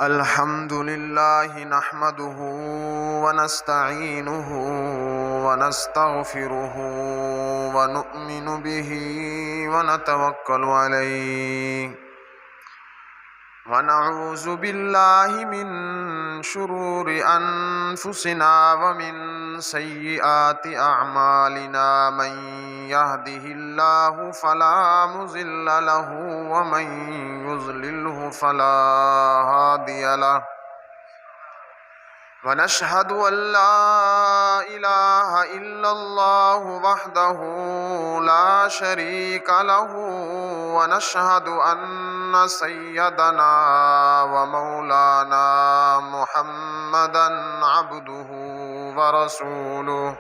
الحمد لله نحمده ونستعينه ونستغفره ونؤمن به ونتوكل عليه ونعوذ بالله من شرور أنفسنا ومن سيئات أعمالنا من يهده الله فلا مضل له ومن يضلله فلا هادي له ونشهد أن لا إله إلا الله وحده لا شريك له ونشهد أن سيدنا ومولانا محمدا عبده ورسوله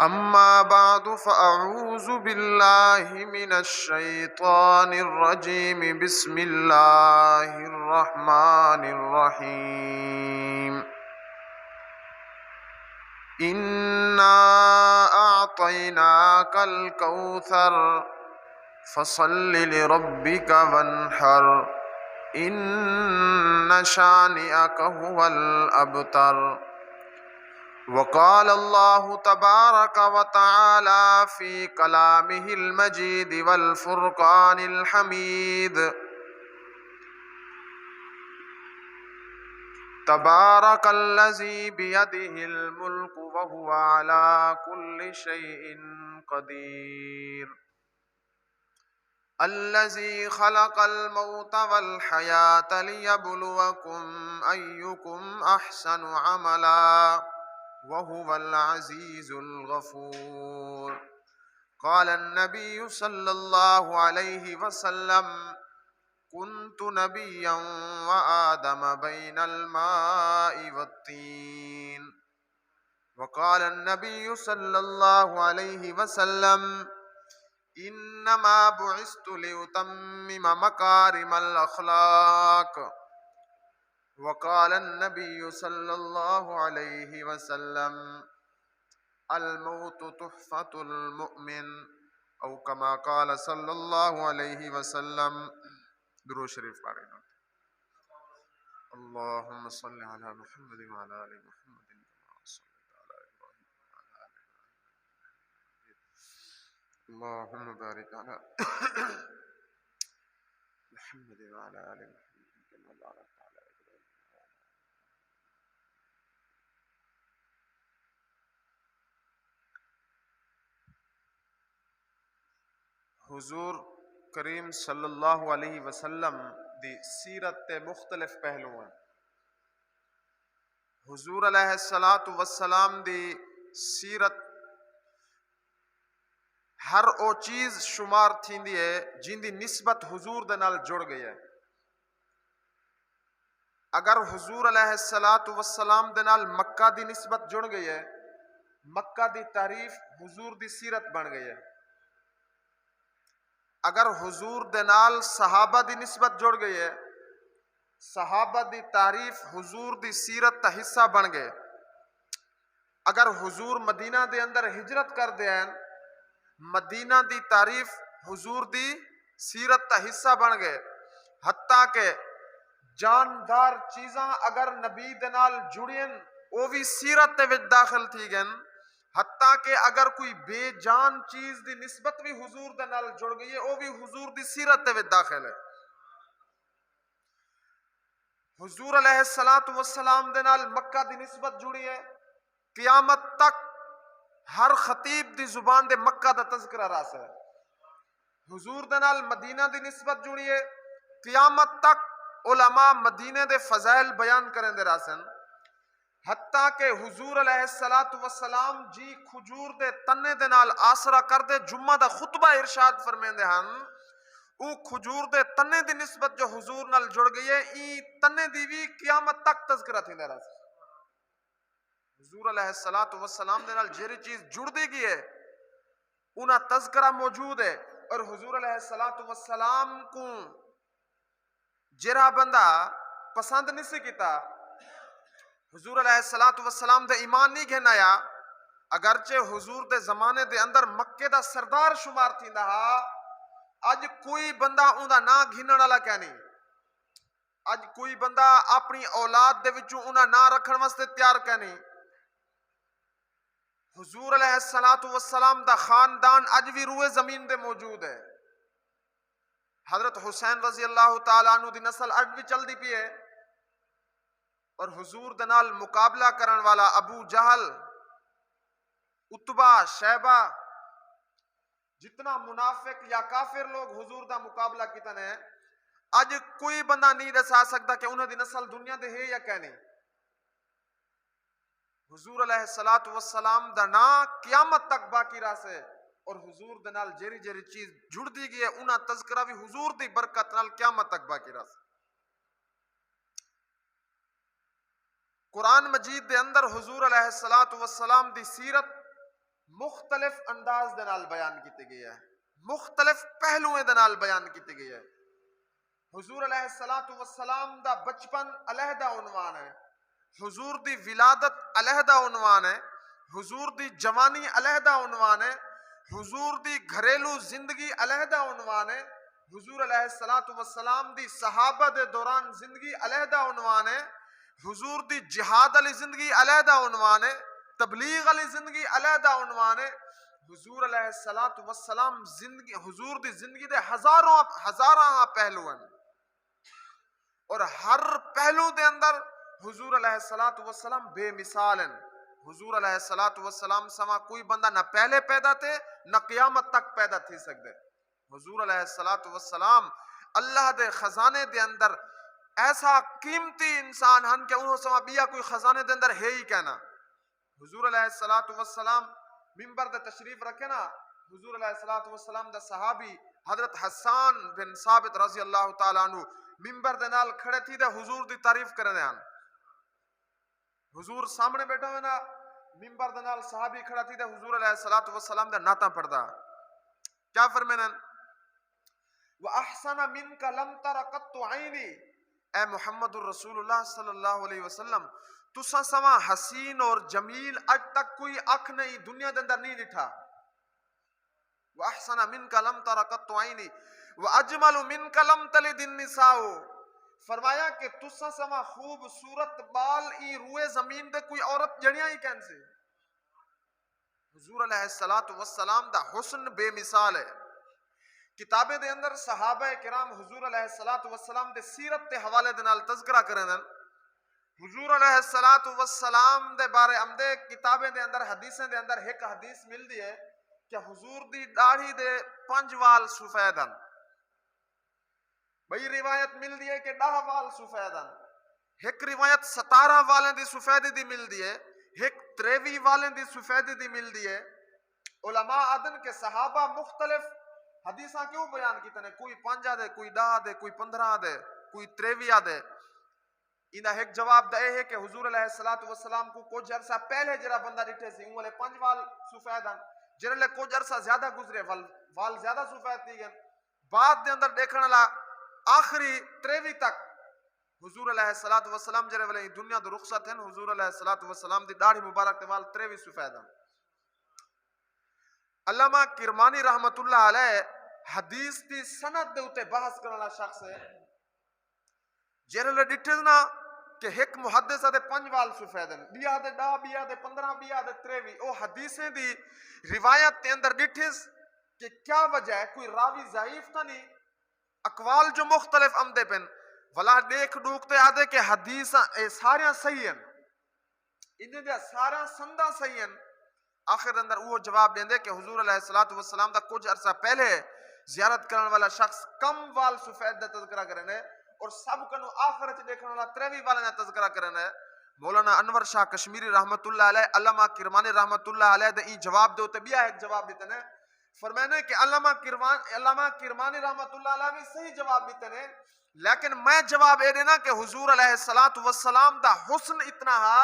أما بعد فأعوذ بالله من الشيطان الرجيم بسم الله الرحمن الرحيم إنا أعطيناك الكوثر فصل لربك وانحر إن شانئك هو الأبتر وقال الله تبارك وتعالى في كلامه المجيد والفرقان الحميد تبارك الذي بيده الملك وهو على كل شيء قدير الذي خلق الموت والحياة ليبلوكم أيكم أحسن عملا وهو العزيز الغفور قال النبي صلى الله عليه وسلم كنت نبيا وآدم بين الماء والطين وقال النبي صلى الله عليه وسلم إنما بعثت لأتمم مكارم الأخلاق وقال النبي صلى الله عليه وسلم الموت تحفة المؤمن أو كما قال صلى الله عليه وسلم درود شریف پڑھیں اللهم صل على محمد وعلى آل محمد كما صليت على إبراهيم وعلى آل إبراهيم اللهم بارك على محمد وعلى آل محمد كما باركت على إبراهيم حضور کریم صلی اللہ علیہ وسلم دی سیرت تے مختلف پہلو ہیں حضور علیہ الصلوۃ والسلام دی سیرت ہر او چیز شمار تھیندی ہے جن دی نسبت حضور دے نال جڑ گئی ہے اگر حضور علیہ الصلوۃ والسلام دے نال مکہ دی نسبت جڑ گئی ہے مکہ دی تعریف حضور دی سیرت بن گئی ہے اگر حضور دے نال صحابہ دی نسبت جڑ گئی ہے صحابہ دی تعریف حضور دی سیرت تا حصہ بن گئے اگر حضور مدینہ دے اندر ہجرت کر دے ہیں مدینہ دی تعریف حضور دی سیرت تا حصہ بن گئے حتیٰ کہ جاندار چیزاں اگر نبی دے نال جڑیں وہ بھی سیرت تے وچ داخل تھی گئن حتیٰ کہ اگر کوئی بے جان چیز دی نسبت بھی حضور دے نال جڑ گئی ہے وہ بھی حضور دی سیرت دے وچ داخل ہے حضور علیہ الصلوۃ والسلام دے نال مکہ دی نسبت جڑی ہے قیامت تک ہر خطیب دی زبان دے مکہ دا تذکرہ راس ہے حضور دے نال مدینہ دی نسبت جڑی ہے قیامت تک علماء مدینے دے فضائل بیان کریں دے راسن حتیٰ کہ حضور علیہ الصلوۃ والسلام جی کھجور دے تنے دے نال آسرا کر دے جمعہ دا خطبہ ارشاد فرمیندے ہن او کھجور دے تنے دی نسبت جو حضور نال جڑ گئی ہے ای تنے دی بھی قیامت تک تذکرہ تھی دے رہا حضور علیہ الصلوۃ والسلام دے نال جیری چیز جڑ دی گئی ہے انہاں تذکرہ موجود ہے اور حضور علیہ الصلوۃ والسلام کو جرا بندہ پسند نہیں سی کیتا، حضور علیہ الصلوۃ والسلام دے ایمان نہیں گھنایا، اگرچہ حضور دے زمانے دے اندر مکے دا سردار شمار تھیندا ہا، اج کوئی بندہ اوندا نا گھنن والا کہ نہیں، اج کوئی بندہ اپنی اولاد دے وچوں انہاں نا رکھن واسطے تیار کہ نہیں۔ حضور علیہ الصلوۃ والسلام دا خاندان اج بھی روئے زمین دے موجود ہے۔ حضرت حسین رضی اللہ تعالیٰ عنہ دی نسل اج بھی چل دی پی ہے، اور حضور دے نال مقابلہ کرن والا ابو جہل، اتبا، شیبہ، جتنا منافق یا کافر لوگ حضور دا مقابلہ کیتا نے، اج کوئی بندہ نہیں دسا سکتا کہ انہاں دی نسل دنیا دے ہے یا کہ نہیں۔ حضور علیہ الصلوۃ والسلام دا نا قیامت تک باقی رہ سے، اور حضور دے نال جیری جیری چیز جڑ دی گئی ہے انہاں تذکرہ بھی حضور دی برکت نال قیامت تک باقی رہ سے۔ قرآن مجید دے اندر حضور علیہ الصلوۃ والسلام دی سیرت مختلف انداز دے نال بیان کیتی گئی ہے، مختلف پہلویں دے نال بیان کیتی گئی ہے۔ حضور علیہ الصلوۃ والسلام دا بچپن علیحدہ عنوان ہے، حضور دی ولادت علیحدہ عنوان ہے، حضور دی جوانی علیحدہ عنوان ہے، حضور دی گھریلو زندگی علیحدہ عنوان ہے، حضور علیہ الصلوۃ والسلام دی صحابہ دے دوران زندگی علیحدہ عنوان ہے، حضور دی جہاد علی زندگی علیحدہ عنوان ہے، تبلیغ علی زندگی علیحدہ عنوان ہے۔ حضور علیہ الصلوۃ والسلام زندگی، حضور دی زندگی دے ہزاراں پہلو ہیں، اور ہر پہلو دے اندر حضور علیہ الصلوۃ والسلام بے مثال ہیں۔ حضور علیہ الصلوۃ والسلام سما کوئی بندہ نہ پہلے پیدا تھے نہ قیامت تک پیدا تھی سکتے۔ حضور علیہ الصلوۃ والسلام اللہ دے خزانے دے اندر ایسا قیمتی انسان ہن کہ انہوں سما بیا کوئی خزانے دے اندر ہے ہی کہنا۔ حضور علیہ الصلوۃ والسلام منبر دے تشریف رکھے نا، حضور علیہ الصلوۃ والسلام دا صحابی حضرت حسان بن ثابت رضی اللہ تعالیٰ عنہ منبر دے نال کھڑے تھی دے حضور دی تعریف کرنے ہیں، حضور سامنے بیٹھا ہوئے نا، منبر دے نال صحابی کھڑا تھی دے حضور علیہ الصلوۃ والسلام دے ناتا پڑھدا، کیا فرمینا وَأَحْسَنَ مِنْكَ لَمْ تَرَ قَطُّ عَيْنِي، اے محمد الرسول اللہ صلی اللہ علیہ وسلم تسا سما حسین اور جمیل اج تک کوئی اکھ نہیں دنیا دے اندر نہیں ڈٹھا۔ وَأَحْسَنَ مِنْكَ لَمْ تَرَ قَطُّ عَيْنِي وَأَجْمَلُ مِنْكَ لَمْ تَلِدِ النِّسَاءُ، فرمایا کہ تسا سما خوبصورت بال ای روئے زمین دے کوئی عورت جڑیاں ہی کہن سے۔ حضور علیہ الصلوۃ والسلام دا حسن بے مثال ہے۔ کتابیں دے اندر صحابہ کرام حضور علیہ الصلوۃ والسلام دے سیرت دے حوالے دے نال تذکرہ کریں دن، حضور علیہ الصلوۃ والسلام دے بارے امدے کتابیں دے اندر حدیثیں دے اندر ایک حدیث مل دی ہے کہ حضور دی داڑھی دے 5 وال سفید ہیں، بھئی روایت مل دی ہے کہ 10 وال سفید ہیں، ایک روایت 17 والیں دی سفیدی دی مل دی ہے، ایک 23 والیں دی سفیدی دی مل دی ہے۔ علماء آدن کے صحابہ مختلف حدیثاں کیوں بیان کیتے ہیں، کوئی 5 دے، کوئی 10 دے، کوئی 15 دے، کوئی 23 دے۔ انہا ایک جواب دے ہے کہ حضور علیہ الصلوۃ والسلام کو کچھ عرصہ پہلے جرا بندہ ڈٹھے سی انہوں نے 5 وال سفید ہیں، جرے لے کچھ عرصہ زیادہ گزرے وال زیادہ سفید تھی گئے، بعد دے اندر دیکھنے لا آخری 23 تک حضور علیہ الصلوۃ والسلام جرے والے دنیا دے رخصت ہیں، حضور علیہ الصلوۃ والسلام دی داڑھی مبارک تے وال 23 سفید ہیں۔ علامہ کرمانی رحمت اللہ علیہ حدیث دی سند دے اتے بحث کرنا شخص ہے، جرے لے ڈٹھے نا کہ ایک محدث دے 5 وال سفید ہیں، بیا دے 10، بیا دے 15، بیا دے 23، او حدیثیں دی روایت تے اندر ڈٹھس کہ کیا وجہ ہے، کوئی راوی ضعیف تھا نہیں، اقوال جو مختلف آمدے پن ولا دیکھ ڈوکتے آدھے کہ حدیثاں ساریاں صحیح ہیں، انہیں دیا ساریاں سندہ صحیح ہیں۔ آخر اندر وہ جواب دیں دے کہ حضور علیہ الصلوۃ والسلام دا کچھ عرصہ پہلے زیارت کرنے والا شخص کم وال سفید دا تذکرہ کرنے اور سب کنو آخرت دیکھنے والا 23 والے دا تذکرہ کرنے۔ مولانا انور شاہ کشمیری رحمت اللہ علیہ، علامہ کرمانی رحمت اللہ علیہ دے ای جواب دے ہوتے بیا ایک جواب دیتے ہیں، فرمانے کہ علامہ کرمانی رحمت اللہ علیہ بھی صحیح جواب دیتے ہیں، لیکن میں جواب اے دینا کہ حضور علیہ الصلوۃ والسلام دا حسن اتنا ہا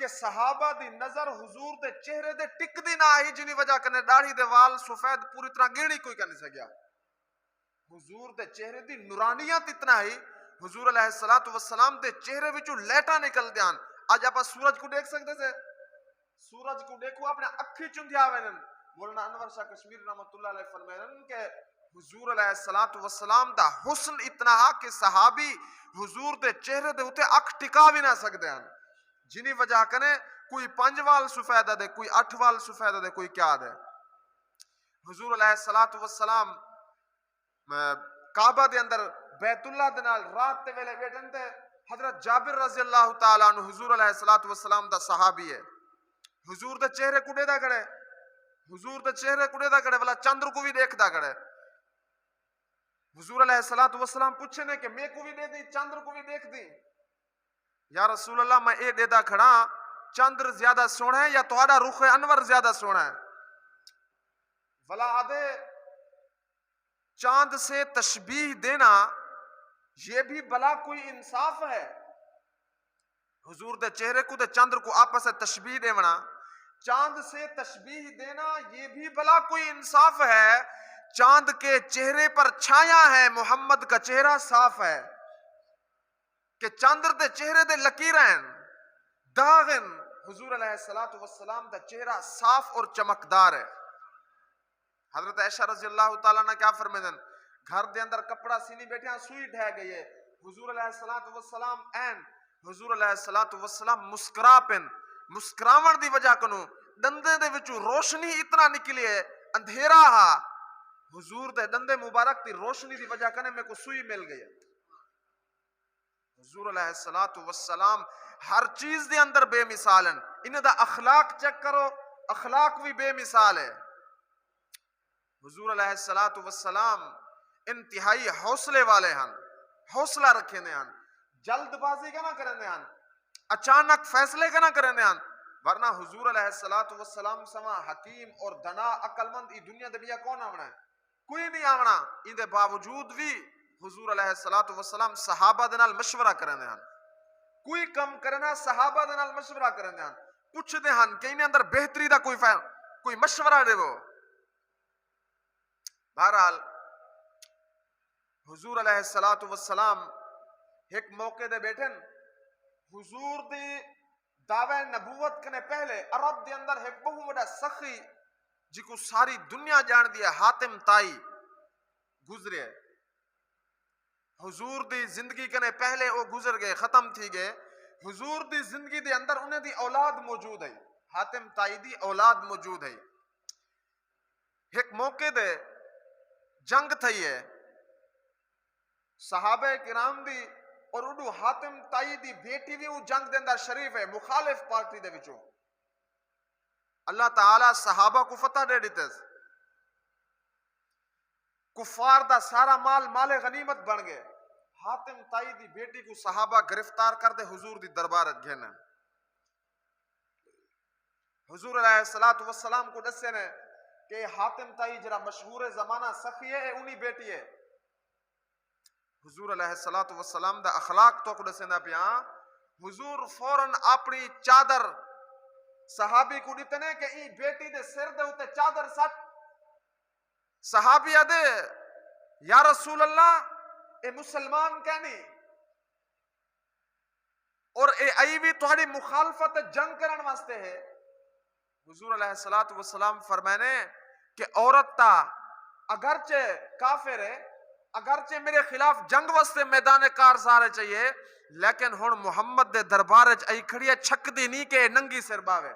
کہ صحابہ دی نظر حضور دے چہرے دے ٹک دی نہ آئی جنی وجہ کنے داڑھی دے وال سفید پوری طرح گیڑی کوئی کرنے سے گیا. حضور دے چہرے دی نورانیت اتنا ہی حضور علیہ السلام دے چہرے وچوں لیٹا نکل دیان. آج آپ سورج کو دیکھ سکتے سے؟ سورج کو دیکھو اپنے اکھی چندیا وینن. مولانا انور شاہ کشمیری رحمت اللہ علیہ فرمائن کہ حضور علیہ السلام دا حسن اتنا ہا کہ صحابی حضور دے چہرے دے ہوتے اکھ ٹکا بھی نہ سکتے ہیں جنی وجہ کنے کوئی 5 وال سفید دے کوئی 8 وال سفید دے کوئی کیا دے. حضور علیہ السلام کعبہ دے اندر بیت اللہ دے نال رات تے ویلے بیٹھن تے حضرت جابر رضی اللہ تعالیٰ عنہ حضور علیہ السلام دا صحابی ہے. حضور دے چہرے کڑے دا کڑے حضور دے چہرے کڑے دا کڑے والا چندر کو بھی دیکھ دا کڑے. حضور علیہ السلام پوچھے نے کہ میں کو بھی دے دی چندر کو بھی دیکھ دی. یا رسول اللہ میں اے دے دا کھڑا چندر زیادہ سونا ہے یا تہاڈا رخ انور زیادہ سونا ہے؟ ولا آدھے چاند سے تشبیہ دینا یہ بھی بلا کوئی انصاف ہے. حضور دے چہرے کو دے چندر کو آپس سے تشبیہ دینا چاند سے تشبیہ دینا یہ بھی بلا کوئی انصاف ہے. چاند کے چہرے پر چھایا ہے محمد کا چہرہ صاف ہے کہ چاندر دے چہرے دے لکیرین داغن. حضور علیہ السلام دا چہرہ صاف اور چمکدار ہے. حضرت عائشہ رضی اللہ تعالیٰ نے کیا فرمائن گھر دے اندر کپڑا سینی بیٹھے ہیں سوئی ڈھہ گئی ہے. حضور علیہ السلام حضور علیہ السلام مسکرا پن مسکراون دی وجہ کنو دندے دے وچوں روشنی اتنا نکلی ہے اندھیرا ہا. حضور دے دندے مبارک دی روشنی دی وجہ کنے میں کو سوئی مل گئی ہے. حضور علیہ السلام ہر چیز دے اندر بے مثال ہیں. انہیں دا اخلاق چیک کرو اخلاق بھی بے مثال ہے. حضور علیہ السلام انتہائی حوصلے والے ہیں حوصلہ رکھے ہیں جلد بازی کا نہ کرنے ہیں اچانک فیصلے کا نہ کرنے ہیں. ورنہ حضور علیہ السلام سما حکیم اور دنا عقل مند ای دنیا دے بیا کون آونا ہے؟ کوئی نہیں آونا. ان دے باوجود بھی حضور علیہ السلام صحابہ دے نال مشورہ کرنے ہیں. کوئی کم کرنا صحابہ دے نال مشورہ کرنے ہیں پوچھ دے ہیں کہ انہیں اندر بہتری دا کوئی مشورہ دے وہ. بہرحال حضور علیہ السلام ایک موقع دے بیٹھن حضور دی دعوی نبوت کنے پہلے عرب دے اندر ایک بہت بڑا سخی جی کو ساری دنیا جان دیا حاتم تائی گزرے. حضور دی زندگی کنے پہلے وہ گزر گئے ختم تھی گئے. حضور دی زندگی دے اندر انہیں دی اولاد موجود ہے حاتم تائی دی اولاد موجود ہے. ایک موقع دے جنگ تھی ہے صحابہ کرام دی اور اڈو حاتم تائی دی بیٹی بھی وہ جنگ دے اندر شریف ہے مخالف پارٹی دے وچوں. اللہ تعالیٰ صحابہ کو فتح دے دیتے کفار دا سارا مال غنیمت بن گئے. حاتم تائی دی بیٹی کو صحابہ گرفتار کر دے حضور دی دربارت گھنے. حضور علیہ السلام کو دسے نے کہ حاتم تائی جرا مشہور زمانہ سخی ہے انہی بیٹی ہے. حضور علیہ السلام دا اخلاق تو کو دسے نا پیا. حضور فوراً اپنی چادر صحابی کو دیتے کہ ای بیٹی دے سر دے ہوتے چادر سٹ. صحابی دے یا رسول اللہ اے مسلمان کہنی اور اے آئی بھی تھوڑی مخالفت جنگ کرن واسطے ہے. حضور علیہ السلام فرمانے کہ عورت تا اگرچہ کافر ہے اگرچہ میرے خلاف جنگ واسطے میدان کار سارے چاہیے لیکن ہن محمد دے دربار ائی کھڑی ہے چھک دی نہیں کہ ننگی سر باوے.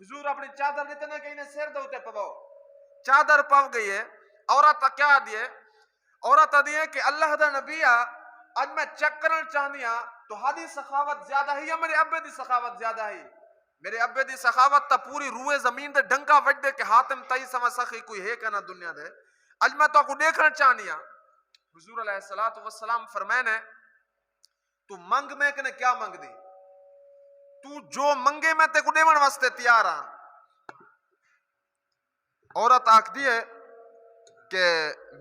حضور اپنی چادر دیتے نا کہ انہیں سر دوتے پاو چادر پاو گئی ہے. عورت کیا دیئے عورت دیئے کہ اللہ دا نبی آج میں چیک کرنا چاہنی ہاں تو ہادی سخاوت زیادہ ہے یا میرے ابے دی سخاوت زیادہ ہے؟ میرے ابے دی سخاوت تا پوری روئے زمین دے ڈنکا وٹ دے کہ حاتم تائی سما سخی کوئی ہے کہ نہ دنیا دے. آج میں تو کو دیکھنا چاہنی ہاں. حضور علیہ السلام فرمائے نے تو منگ میں کنے کیا منگ دی تو جو منگے میں تے کو دیون واسطے تیار ہاں. عورت آکھ دیئے کہ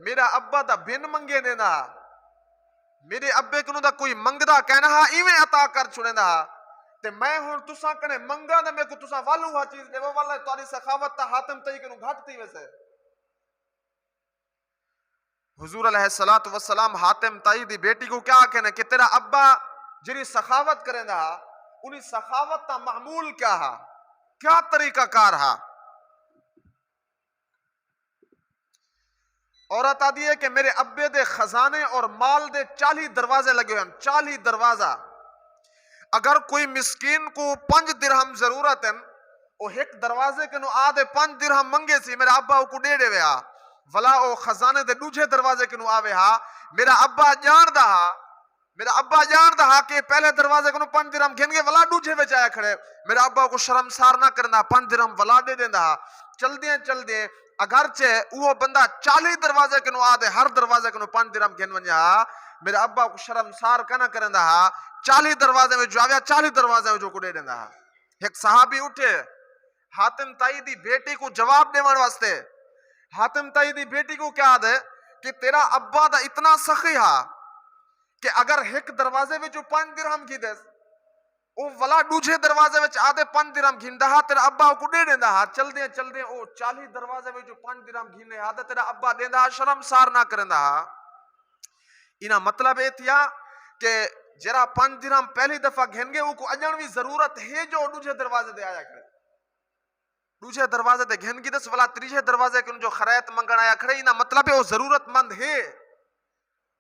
میرا ابا دا بن منگے دینا میرے ابے کنو دا کوئی منگدہ کہنا ایویں عطا کر چھوڑے دا تے میں ہوں تساں کنے منگا نے میں کو تساں والو ہا چیز دے واللہ تاری سخاوت تا حاتم تئی کنو گھٹ تھی ویسے. حضور علیہ السلام حاتم تائی دی بیٹی کو کیا کہنے کہ تیرا ابا جنی سخاوت کریں دا انہی سخاوت تا معمول کیا ہا, کیا طریقہ کار ہا. عورت آدھی ہے کہ میرے ابے دے خزانے اور مال دے 40 دروازے لگے ہوئے ہیں, 40 دروازہ. اگر کوئی مسکین کو 5 درہم ضرورت ہے وہ ایک دروازے کے نو آدھے 5 درہم منگے سی میرا ابا کو دے وے ہا, ولا او خزانے دے دوجھے دروازے کے نو آوے ہا. میرا ابا جان دا کہ پہلے دروازے کے نو 5 درہم گھن گے ولا دوجھے وچ آیا کھڑے. میرا ابا کو شرمسار نہ کرنا, 5 درہم ولا دے دیندا. چل دیں اگرچہ وہ بندہ 40 دروازے کے نو آدھے ہر دروازے کے نو 5 درہم گھن ونجا, میرا ابا کو شرمسار کنا کرندا ہا. 40 دروازے میں جو آویا 40 دروازے میں جو کو دے دیندا ہا. ایک صحابی اٹھے حاتم تائی دی بیٹی کو جواب دیوان واسطے. حاتم تائی دی بیٹی کو کیا دے کہ تیرا ابا دا اتنا سخی ہا کہ اگر ایک دروازے میں جو 5 درہم کی دے او ولا دوجھے دروازے میں آدھے 5 درہم گھندا ہا تیرا ابا کو دے دیندا ہا. چل دیں او 40 دروازے میں جو 5 درہم گھنے آدھے تیرا ابا دیندا ہا, شرمسار نہ کرندا ہا. انہا مطلب اے تھیا کہ جرا 5 درہم پہلی دفعہ گھن گے او کو اجن بھی ضرورت ہے جو دوجھے دروازے دے آیا کرے. دوجھے دروازے دے گھن کی دس ولا تریجے دروازے کے جو خریت منگن آیا کھڑے, انہا مطلب ہے وہ ضرورت مند ہے.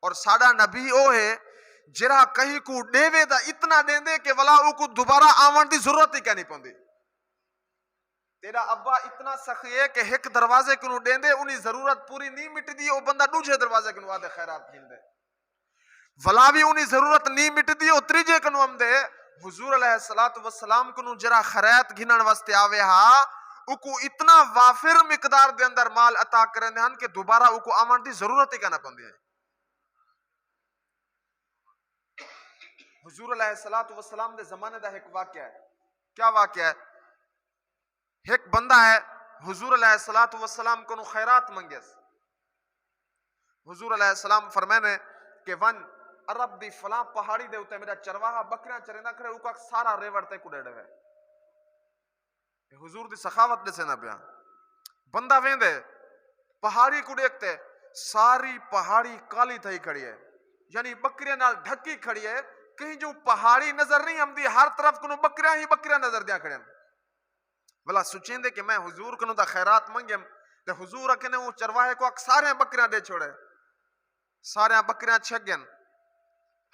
اور ساڑا نبی او ہے جرا کہیں کو ڈیوے دا اتنا دیں دے کہ ولا او کو دوبارہ آون دی ضرورت ہی کہنی پوندی. تیرا ابا اتنا سخی ہے کہ ایک دروازے کے نو دیں دے انہی ضرورت پوری نہیں مٹ دی, او بندہ دوجھے دروازے کے نو آدھے خیرات گھن دے ولا بھی انہی ضرورت نہیں مٹ دی, او تریجے کے نو ہم دے. حضور علیہ السلام کو نو جرا خیرات گھنن واسطے آوے ہا او کو اتنا وافر مقدار دے اندر مال عطا کرنے ہن کہ دوبارہ او کو آمن دی ضرورت ہی کہنا پوندی ہے. حضور علیہ السلام دے زمانے دا ایک واقعہ ہے. کیا واقعہ ہے؟ ایک بندہ ہے حضور علیہ السلام کو نو خیرات منگیس. حضور علیہ السلام فرمینے کہ ون عرب دی فلاں پہاڑی دے ہوتے میرا چرواہا بکریاں چرینہ کرے او کا سارا ریورتے کو ڈیڑے ہوئے. حضور دی سخاوت دے سے نہ بیان. بندہ ویندے پہاڑی کو دیکھتے ساری پہاڑی کالی تھئی کھڑی ہے, یعنی بکریاں نال ڈھکی کھڑی ہے, کہیں جو پہاڑی نظر نہیں ہم دی ہر طرف کنو بکریاں ہی بکریاں نظر دیا کھڑے. بلا سوچیں دے کہ میں حضور کنو دا خیرات منگیم تے حضور اکنے وہ چرواہے کو سارے بکریاں دے چھوڑے, سارے بکریاں چھک گئن.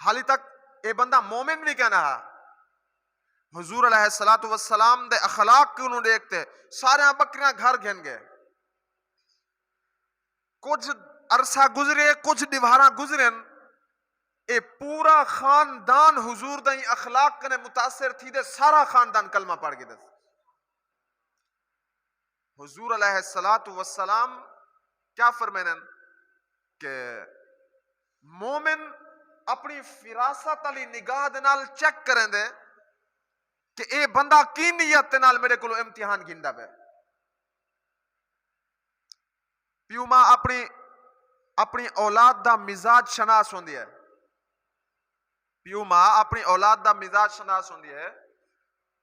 حالی تک اے بندہ مومن بھی کہنا ہے. حضور علیہ السلام دے اخلاق کیوں نو دیکھتے سارے بکریاں گھر گھن گئے. کچھ عرصہ گزرے کچھ دیواراں گزرن, اے پورا خاندان حضور دیں اخلاق کنے متاثر تھی دے, سارا خاندان کلمہ پڑھ گئے دے. حضور علیہ السلام کیا فرمینن کہ مومن اپنی فراست علی نگاہ دے نال چیک کریں دے کہ اے بندہ کی نیت دے نال میرے کو امتحان گھندا پہ. پیو ماں اپنی اولاد دا مزاج شناس ہوندی ہے. پیو ماں اپنی اولاد دا مزاج شناس ہوندی ہے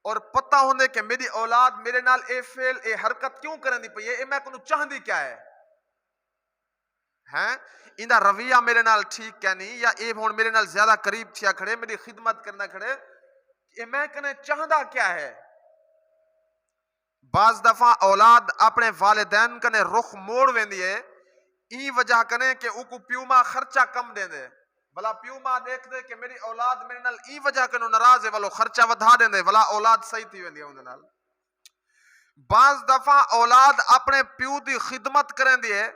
اور پتہ ہوندے کہ میری اولاد میرے نال اے فعل اے حرکت کیوں کرن دی پئی ہے, اے میں کو چاہندی کیا ہے ہیں, ایندا رویہ میرے نال ٹھیک کیا نہیں, یا اے ہن میرے نال زیادہ قریب تھیا کھڑے میری خدمت کرنا کھڑے, اے میں کنے چاہدا کیا ہے. بعض دفعہ اولاد اپنے والدین کنے رخ موڑ ویندی ہے ای وجہ کنے کہ او کو پیو ماں خرچہ کم دے دے. بلا پیو ماں دیکھ دے کہ میری اولاد میرے نال ای وجہ کنو ناراض ہے ولو خرچہ ودھا دیں دے بلا اولاد صحیح تھی ویندی ہے اون نال. بعض دفعہ اولاد اپنے پیو دی خدمت کریں دی ہے,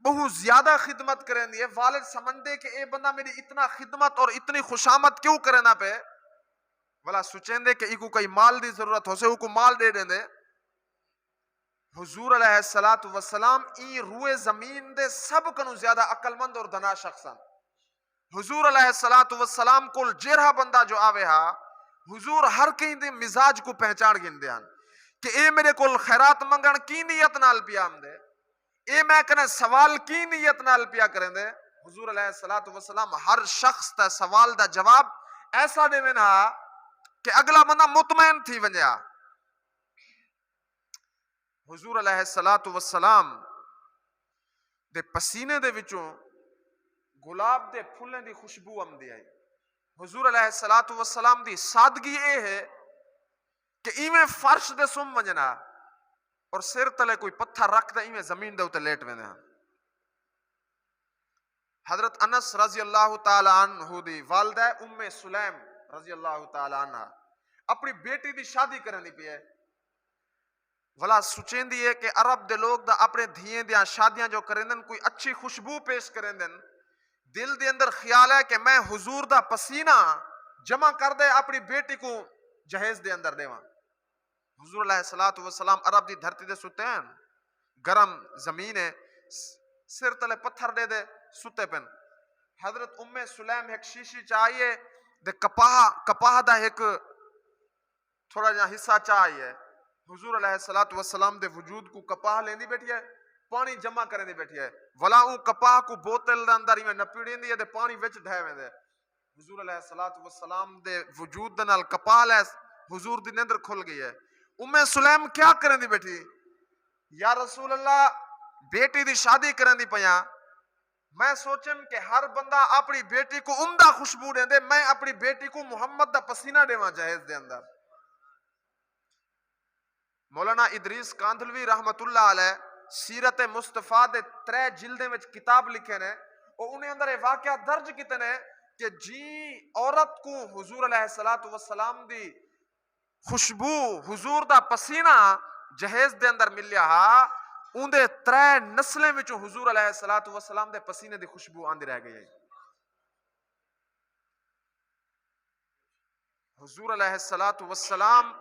بہت زیادہ خدمت کریں دی ہے, والد سمجھدے کہ اے بندہ میری اتنا خدمت اور اتنی خوشامد کیوں کرنا پہ, بلا سوچیں دے کہ ای کو کئی مال دی ضرورت ہو سے او کو مال دے دیں دے. حضور علیہ السلام ای روئے زمین دے سب کنو زیادہ عقل مند اور دنا شخصاں. حضور علیہ السلام کو جیرہ بندہ جو آوے ہا حضور ہر کہیں دے مزاج کو پہچان گن دے ہن کہ اے میرے کو خیرات منگن کی نیت نال پیا ہم دے, اے میں کنے سوال کی نیت نال پیا کریں دے. حضور علیہ السلام ہر شخص تا سوال دا جواب ایسا دے میں نا کہ اگلا بندہ مطمئن تھی ونجا. حضور علیہ الصلوۃ والسلام دے پسینے دے وچوں گلاب دے پھلیں دی خوشبو آمدی آئی. حضور علیہ الصلوۃ والسلام دی سادگی اے ہے کہ ایویں فرش دے سم ونجنا اور سر تلے کوئی پتھر رکھ دے ایویں زمین دے اوتے لیٹ ویندے. حضرت انس رضی اللہ تعالی عنہ دی والدہ ام سلیم رضی اللہ تعالی عنہ اپنی بیٹی دی شادی کرنی پئی ہے. ولا سوچیندی ہے کہ عرب دے لوگ دا اپنے دھییں دیاں شادیاں جو کرندن کوئی اچھی خوشبو پیش کرندن. دل دے اندر خیال ہے کہ میں حضور دا پسینہ جمع کر دے اپنی بیٹی کو جہیز دے اندر دیواں. حضور علیہ الصلوۃ والسلام عرب دی دھرتی دے ستے ہیں, گرم زمین ہے, سر تلے پتھر دے دے ستے پن. حضرت ام سلیم ایک شیشی چاہیے دے کپاہ دا ایک تھوڑا جہاں حصہ چاہیے. حضور علیہ الصلوۃ والسلام دے وجود کو کپاہ لیندی بیٹھی ہے, پانی جمع کرنے بیٹھی ہے. ولا اون کپاہ کو بوتل دے اندر ایویں نپیڑیندی ہے تے پانی وچ ڈھے ویندے. حضور علیہ الصلوۃ والسلام دے وجود دے نال کپاہ لے حضور دی نیندر کھل گئی ہے. ام سلیم کیا کرندی بیٹھی, یا رسول اللہ بیٹی دی شادی کرندی پیاں, میں سوچم کہ ہر بندہ اپنی بیٹی کو عمدہ خوشبو دے دے, میں اپنی بیٹی کو محمد دا پسینہ دیواں جہیز دے اندر. مولانا ادریس کاندھلوی رحمت اللہ علیہ سیرت مصطفیٰ دے 3 جلدیں وچ کتاب لکھے نے, اور انہیں اندر یہ واقعہ درج کیتے نے کہ جی عورت کو حضور علیہ الصلوۃ والسلام دی خوشبو حضور دا پسینہ جہیز دے اندر ملیا ہا, اون دے 3 نسلیں وچوں حضور علیہ الصلوۃ والسلام دے پسینے دی خوشبو آندی رہ گئی ہے. حضور علیہ الصلوۃ والسلام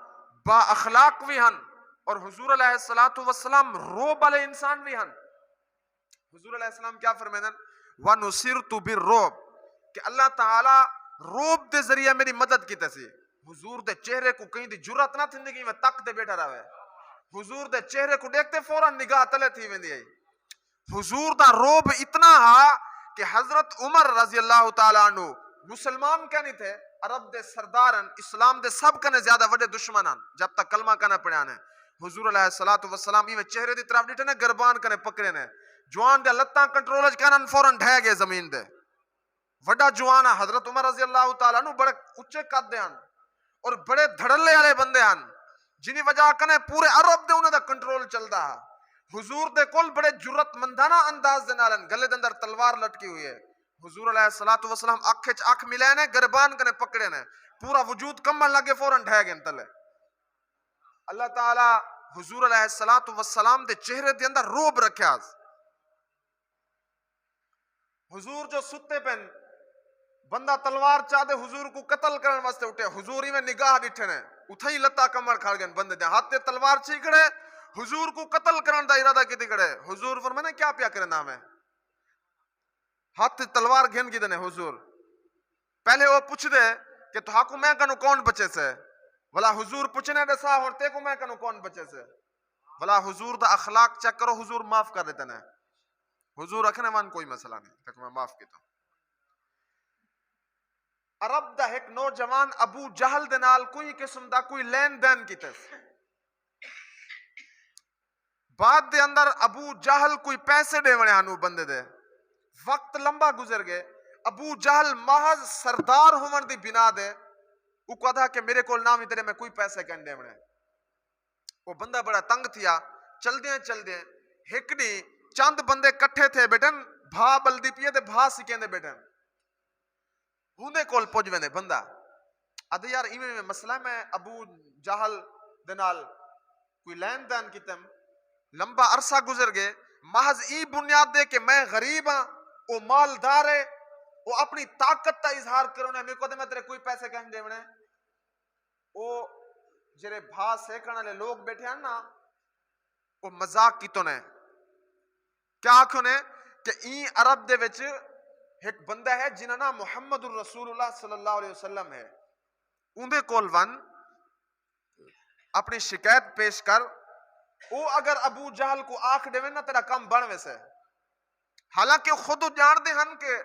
با اخلاق بھی ہن اور حضور علیہ الصلوۃ والسلام روب والے انسان بھی ہن. حضور علیہ السلام کیا فرمائیں, وَنُصِرْتُ بِالرُّعْبِ, کہ اللہ تعالی روب دے ذریعے میری مدد کی تسی. حضور دے چہرے کو کہیں دی جرات نہ تھی کہ میں تک دے بیٹھا رہے. حضور دے چہرے کو دیکھتے فوراں نگاہ تلے تھی ویندی ہے. حضور دا روب اتنا ہا کہ حضرت عمر رضی اللہ تعالی عنہ مسلمان کیا نہیں تھے, عرب دے سردارن, اسلام دے سب کنے زیادہ وڈے دشمنان جب تک کلمہ کنے پڑھانے. حضور علیہ الصلوۃ والسلام ایویں چہرے دی طرف ڈٹھے نے, گربان کنے پکڑے نے, جوان دے لتاں کنٹرول وچ کنے فوراں ڈھے گئے زمین دے. وڈا جوان ہے حضرت عمر رضی اللہ تعالی عنہ, بڑے اونچے قد دے ہن اور بڑے دھڑلے والے بندے ہن, جنی وجہ کنے پورے عرب دے انہاں دا کنٹرول چلدا ہے. حضور دے کول بڑے جرت مندانہ انداز دے نال گلے دے اندر تلوار لٹکی ہوئی ہے. حضور علیہ الصلوۃ والسلام اکھ وچ اکھ ملائے نے, گربان کنے پکڑے نے, پورا وجود کمبن لگے, فوراں ڈھے گئے تلے. اللہ تعالی حضور علیہ الصلوۃ والسلام دے چہرے دے اندر روب رکھیا. حضور جو ستے پن, بندہ تلوار چاہ دے حضور کو قتل کرنے واسطے اٹھے, حضور ہی میں نگاہ ڈٹھے نے, اتھا ہی لتا کمر کھڑ گئے بندے دے ہاتھ تے تلوار چیکڑے, حضور کو قتل کرنے دا ارادہ کیتے کڑے. حضور فرمانے کیا پیا کرنا میں, ہاتھ تلوار گھن کی دنے. حضور پہلے وہ پوچھ دے کہ تو ہاکو میں کنو کون بچے سے, بلا حضور پوچھنے دے سا ہوتے کو میں کنو کون بچے سے. بلا حضور دا اخلاق چیک کرو, حضور معاف کر دیتے ہیں. حضور رکھنے مان کوئی مسئلہ نہیں, تک میں معاف کیتا. عرب دا ایک نوجوان ابو جہل دے نال کوئی قسم دا کوئی لین دین کیتے, بعد دے اندر ابو جہل کوئی پیسے دے ونے ہنو بندے دے. وقت لمبا گزر گئے, ابو جہل محض سردار ہون دی بنا دے او کہا کہ میرے کول نام ہی تیرے میں کوئی پیسے کہن دے ونے. وہ بندہ بڑا تنگ تھیا, چل دیں ایک نہیں چند بندے کٹھے تھے بیٹن, بھا بلدی پیے دے بھا سکیں دے بیٹن, ہوندے کول پوج ویندے بندہ ادھے یار ایویں میں مسئلہ میں ابو جہل دے نال کوئی لین دین کیتم. لمبا عرصہ گزر گئے, محض ای بنیاد دے کہ میں غریب ہاں, او مالدار ہے, وہ اپنی طاقت تا اظہار کرو نے, میرے کو دے میں تیرے کوئی پیسے کہیں دے ونے. او جرے بھا سیکھن والے لوگ بیٹھے ہیں نا, وہ مذاق کی تو نے کیا آکھو نے کہ این عرب دے وچ ایک بندہ ہے جنہاں نا محمد الرسول اللہ صلی اللہ علیہ وسلم ہے, اندے کول ون اپنی شکایت پیش کر, او اگر ابو جہل کو آنکھ دے نا تیرا کم بن ویسے. حالانکہ خود جان دے ہن کہ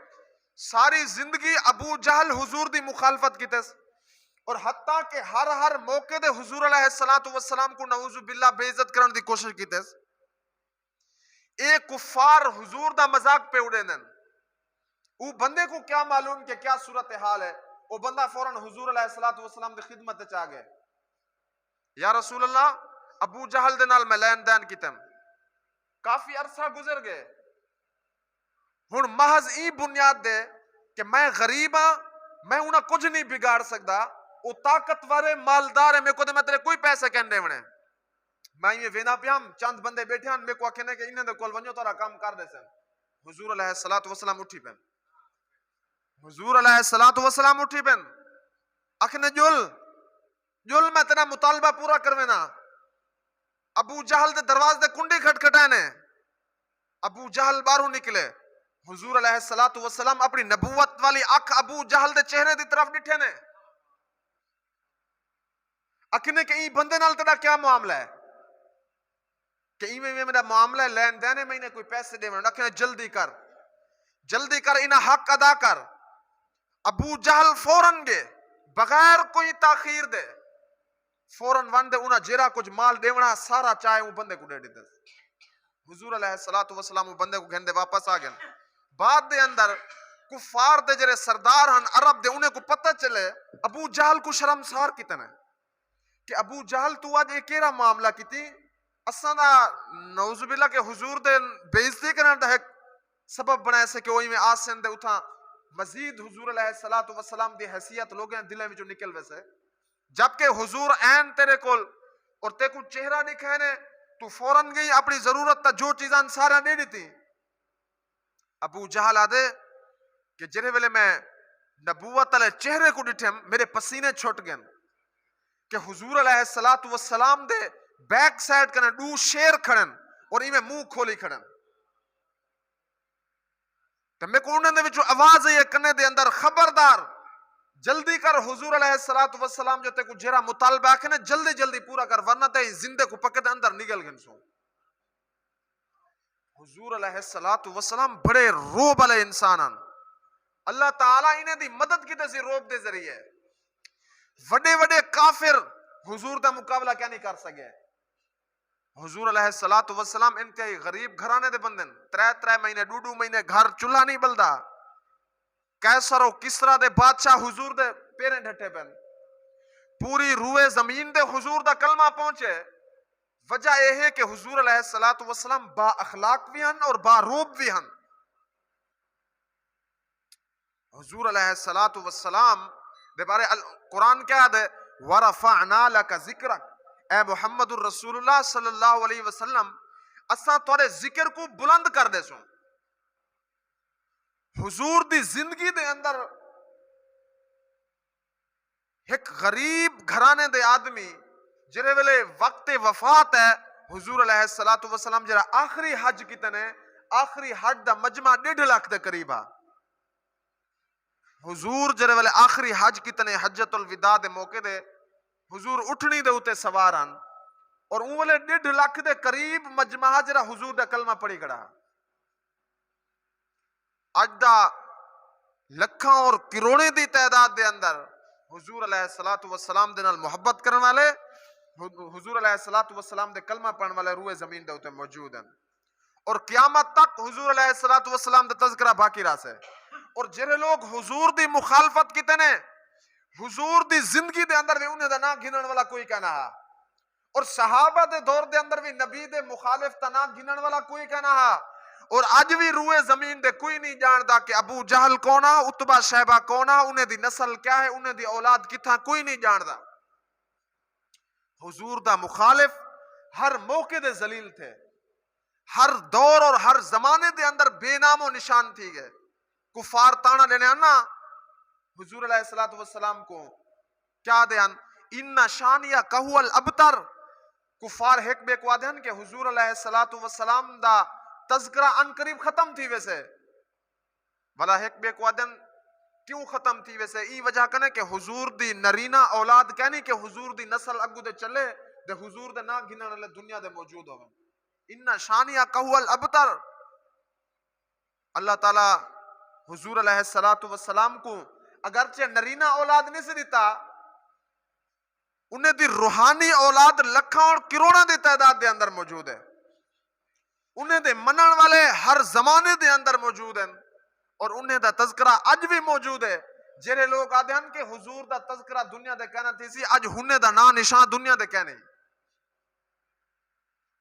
ساری زندگی ابو جہل حضور دی مخالفت کی تس, اور حتیٰ کہ ہر موقع دے حضور علیہ السلام کو نعوذ باللہ بے عزت کرنے دی کوشش کی تیس. اے کفار حضور دا مذاق پہ اڑے دن. وہ بندے کو کیا معلوم کہ کیا صورتحال ہے. وہ بندہ فوراً حضور علیہ السلام دی خدمت چاہ گئے. یا رسول اللہ ابو جہل دے نال میں لین دین کی تم. کافی عرصہ گزر گئے. ہن محض ای بنیاد دے کہ میں غریب ہاں, میں انہاں کچھ نہیں بگاڑ سکتا. وہ طاقتور مالدار ہے, میں کو دے میں تیرے کوئی پیسے کہنے ونے. میں یہ وینا پیام چند بندے بیٹھے ہیں, میں کو آکھنے کہ انہیں دے کول ونجو تارا کام کر دے سن. حضور علیہ السلام اٹھی پہن. حضور علیہ السلام اٹھی پہن. آکھنے جل میں تیرا مطالبہ پورا کروینا. ابو جہل دے دروازے دے کنڈی کھٹکھٹانے. ابو جہل باہروں نکلے. حضور علیہ السلام اپنی نبوت والی اکھ ابو جہل دے چہرے دی طرف ڈٹھے نے. اکھنے کہ ای بندے نال تیرا کیا معاملہ ہے؟ کہ ای میں میرا معاملہ ہے لین دینے میں انہیں کوئی پیسے دے ون. اکھنے جلدی کر انہیں حق ادا کر. ابو جہل فوراً گے بغیر کوئی تاخیر دے فوراً ون دے انہیں جیرا کچھ مال دیونا سارا چاہے وہ بندے کو دے دیتے. حضور علیہ السلام وہ بندے کو گھن دے واپس آ گئے. بعد دے اندر کفار دے جرے سردار ہن عرب دے انہیں کو پتہ چلے ابو جہل کو شرمسار کتنے کہ ابو جہل تو آج ایک ایرا معاملہ کیتی اساں دا نعوذ باللہ کہ حضور دے بے عزتی کرنے دا ایک سبب بنائے سے کہ وہی میں آسن دے اتھا مزید حضور علیہ السلام دی حیثیت لوگیں دلیں میں جو نکل ویسے. جبکہ حضور این تیرے کول اور تے کو چہرہ نہیں کہنے تو فوراً گئی اپنی ضرورت تا جو چیزاں سارا دے دیتی. ابو جہل آدھے کہ جرے ویلے میں نبوت علیہ چہرے کو ڈٹھے میرے پسینے چھوٹ گئے کہ حضور علیہ السلام دے بیک سائڈ کرنے دو شیر کھڑن اور ہی میں منہ کھولی کھڑن. تو میں کو انہوں نے وچو آواز یہ کرنے دے اندر خبردار جلدی کر حضور علیہ السلام جو تے کو جیرا مطالبہ آکھنے جلدی پورا کر ورنہ تے زندے کو پکے دے اندر نگل گن سو. حضور علیہ السلام بڑے روب علیہ انسانان. اللہ تعالیٰ انہیں دی مدد کی تیسی روب دے ذریعے وڈے کافر حضور دا مقابلہ کیا نہیں کر سکے. حضور علیہ السلام انتہائی غریب گھرانے دے بندن 3 مہینے 2 مہینے گھر چولہا نہیں بلدا. کیسر و کسرا دے بادشاہ حضور دے پیریں ڈھٹے پہن. پوری روئے زمین دے حضور دا کلمہ پہنچے. وجہ یہ ہے کہ حضور علیہ السلام با اخلاق بھی ہن اور با روب بھی ہن. حضور علیہ السلام دے بارے قرآن کیا دے وَرَفَعْنَا لَكَ ذِكْرَكَ. اے محمد الرسول اللہ صلی اللہ علیہ وسلم اساں تھوڑے ذکر کو بلند کر دے سو. حضور دی زندگی دے اندر ایک غریب گھرانے دے آدمی جرے ویلے وقت وفات ہے حضور علیہ السلام جرا آخری حج کتنے آخری حج دا مجمع 1.5 لاکھ دے قریبا. حضور جرے ویلے آخری حج کتنے حجت الوداع دے موقع دے حضور اٹھنی دے ہوتے سواران اور ان والے 1.5 لاکھ دے قریب مجمع جرا حضور دا کلمہ پڑھی گڑا. اج دا لکھاں اور کروڑے دی تعداد دے اندر حضور علیہ السلام دے نال محبت کرنے والے حضور علیہ السلام دے کلمہ پڑھنے والے روئے زمین دے ہوتے موجود ہیں اور قیامت تک حضور علیہ السلام دے تذکرہ باقی رہا سے. اور جرے لوگ حضور دی مخالفت کیتے نے حضور دی زندگی دے اندر بھی انہیں دا نا گھنن والا کوئی کہنا ہے اور صحابہ دے دور دے اندر بھی نبی دے مخالف تا نا گھنن والا کوئی کہنا ہے. اور آج بھی روئے زمین دے کوئی نہیں جاندا کہ ابو جہل کونا اتبا شہبہ کونا انہیں دی نسل کیا ہے انہیں دی اولاد کتھا کوئی نہیں جاندا. حضور دا مخالف ہر موقع دے ذلیل تھے. ہر دور اور ہر زمانے دے اندر بے نام و نشان تھی گئے. کفار تانا لینے آنا حضور علیہ السلام کو کیا دیان ان شانیہ کہو الابتر. کفار ایک بے کو آدھن کہ حضور علیہ السلام دا تذکرہ ان قریب ختم تھی ویسے بلا ایک بے کو آدھن کیوں ختم تھی ویسے ای وجہ کنے کہ حضور دی نرینہ اولاد کہنی کہ حضور دی نسل اگو دے چلے دے حضور دے نا گھنن والے دنیا دے موجود ہوئے. ان شانیہ کہو الابتر. اللہ تعالی حضور علیہ السلام کو اگرچہ نرینہ اولاد نہیں سے دیتا انہیں دی روحانی اولاد لکھاں اور کروڑاں دی تعداد دے اندر موجود ہے. انہیں دے منن والے ہر زمانے دے اندر موجود ہیں اور انہیں دا تذکرہ اج بھی موجود ہے. جڑے لوگ آدھے ہیں کہ حضور دا تذکرہ دنیا دے کہنا تھی سی، اج ہنے دا نا نشان دنیا دے کہنے.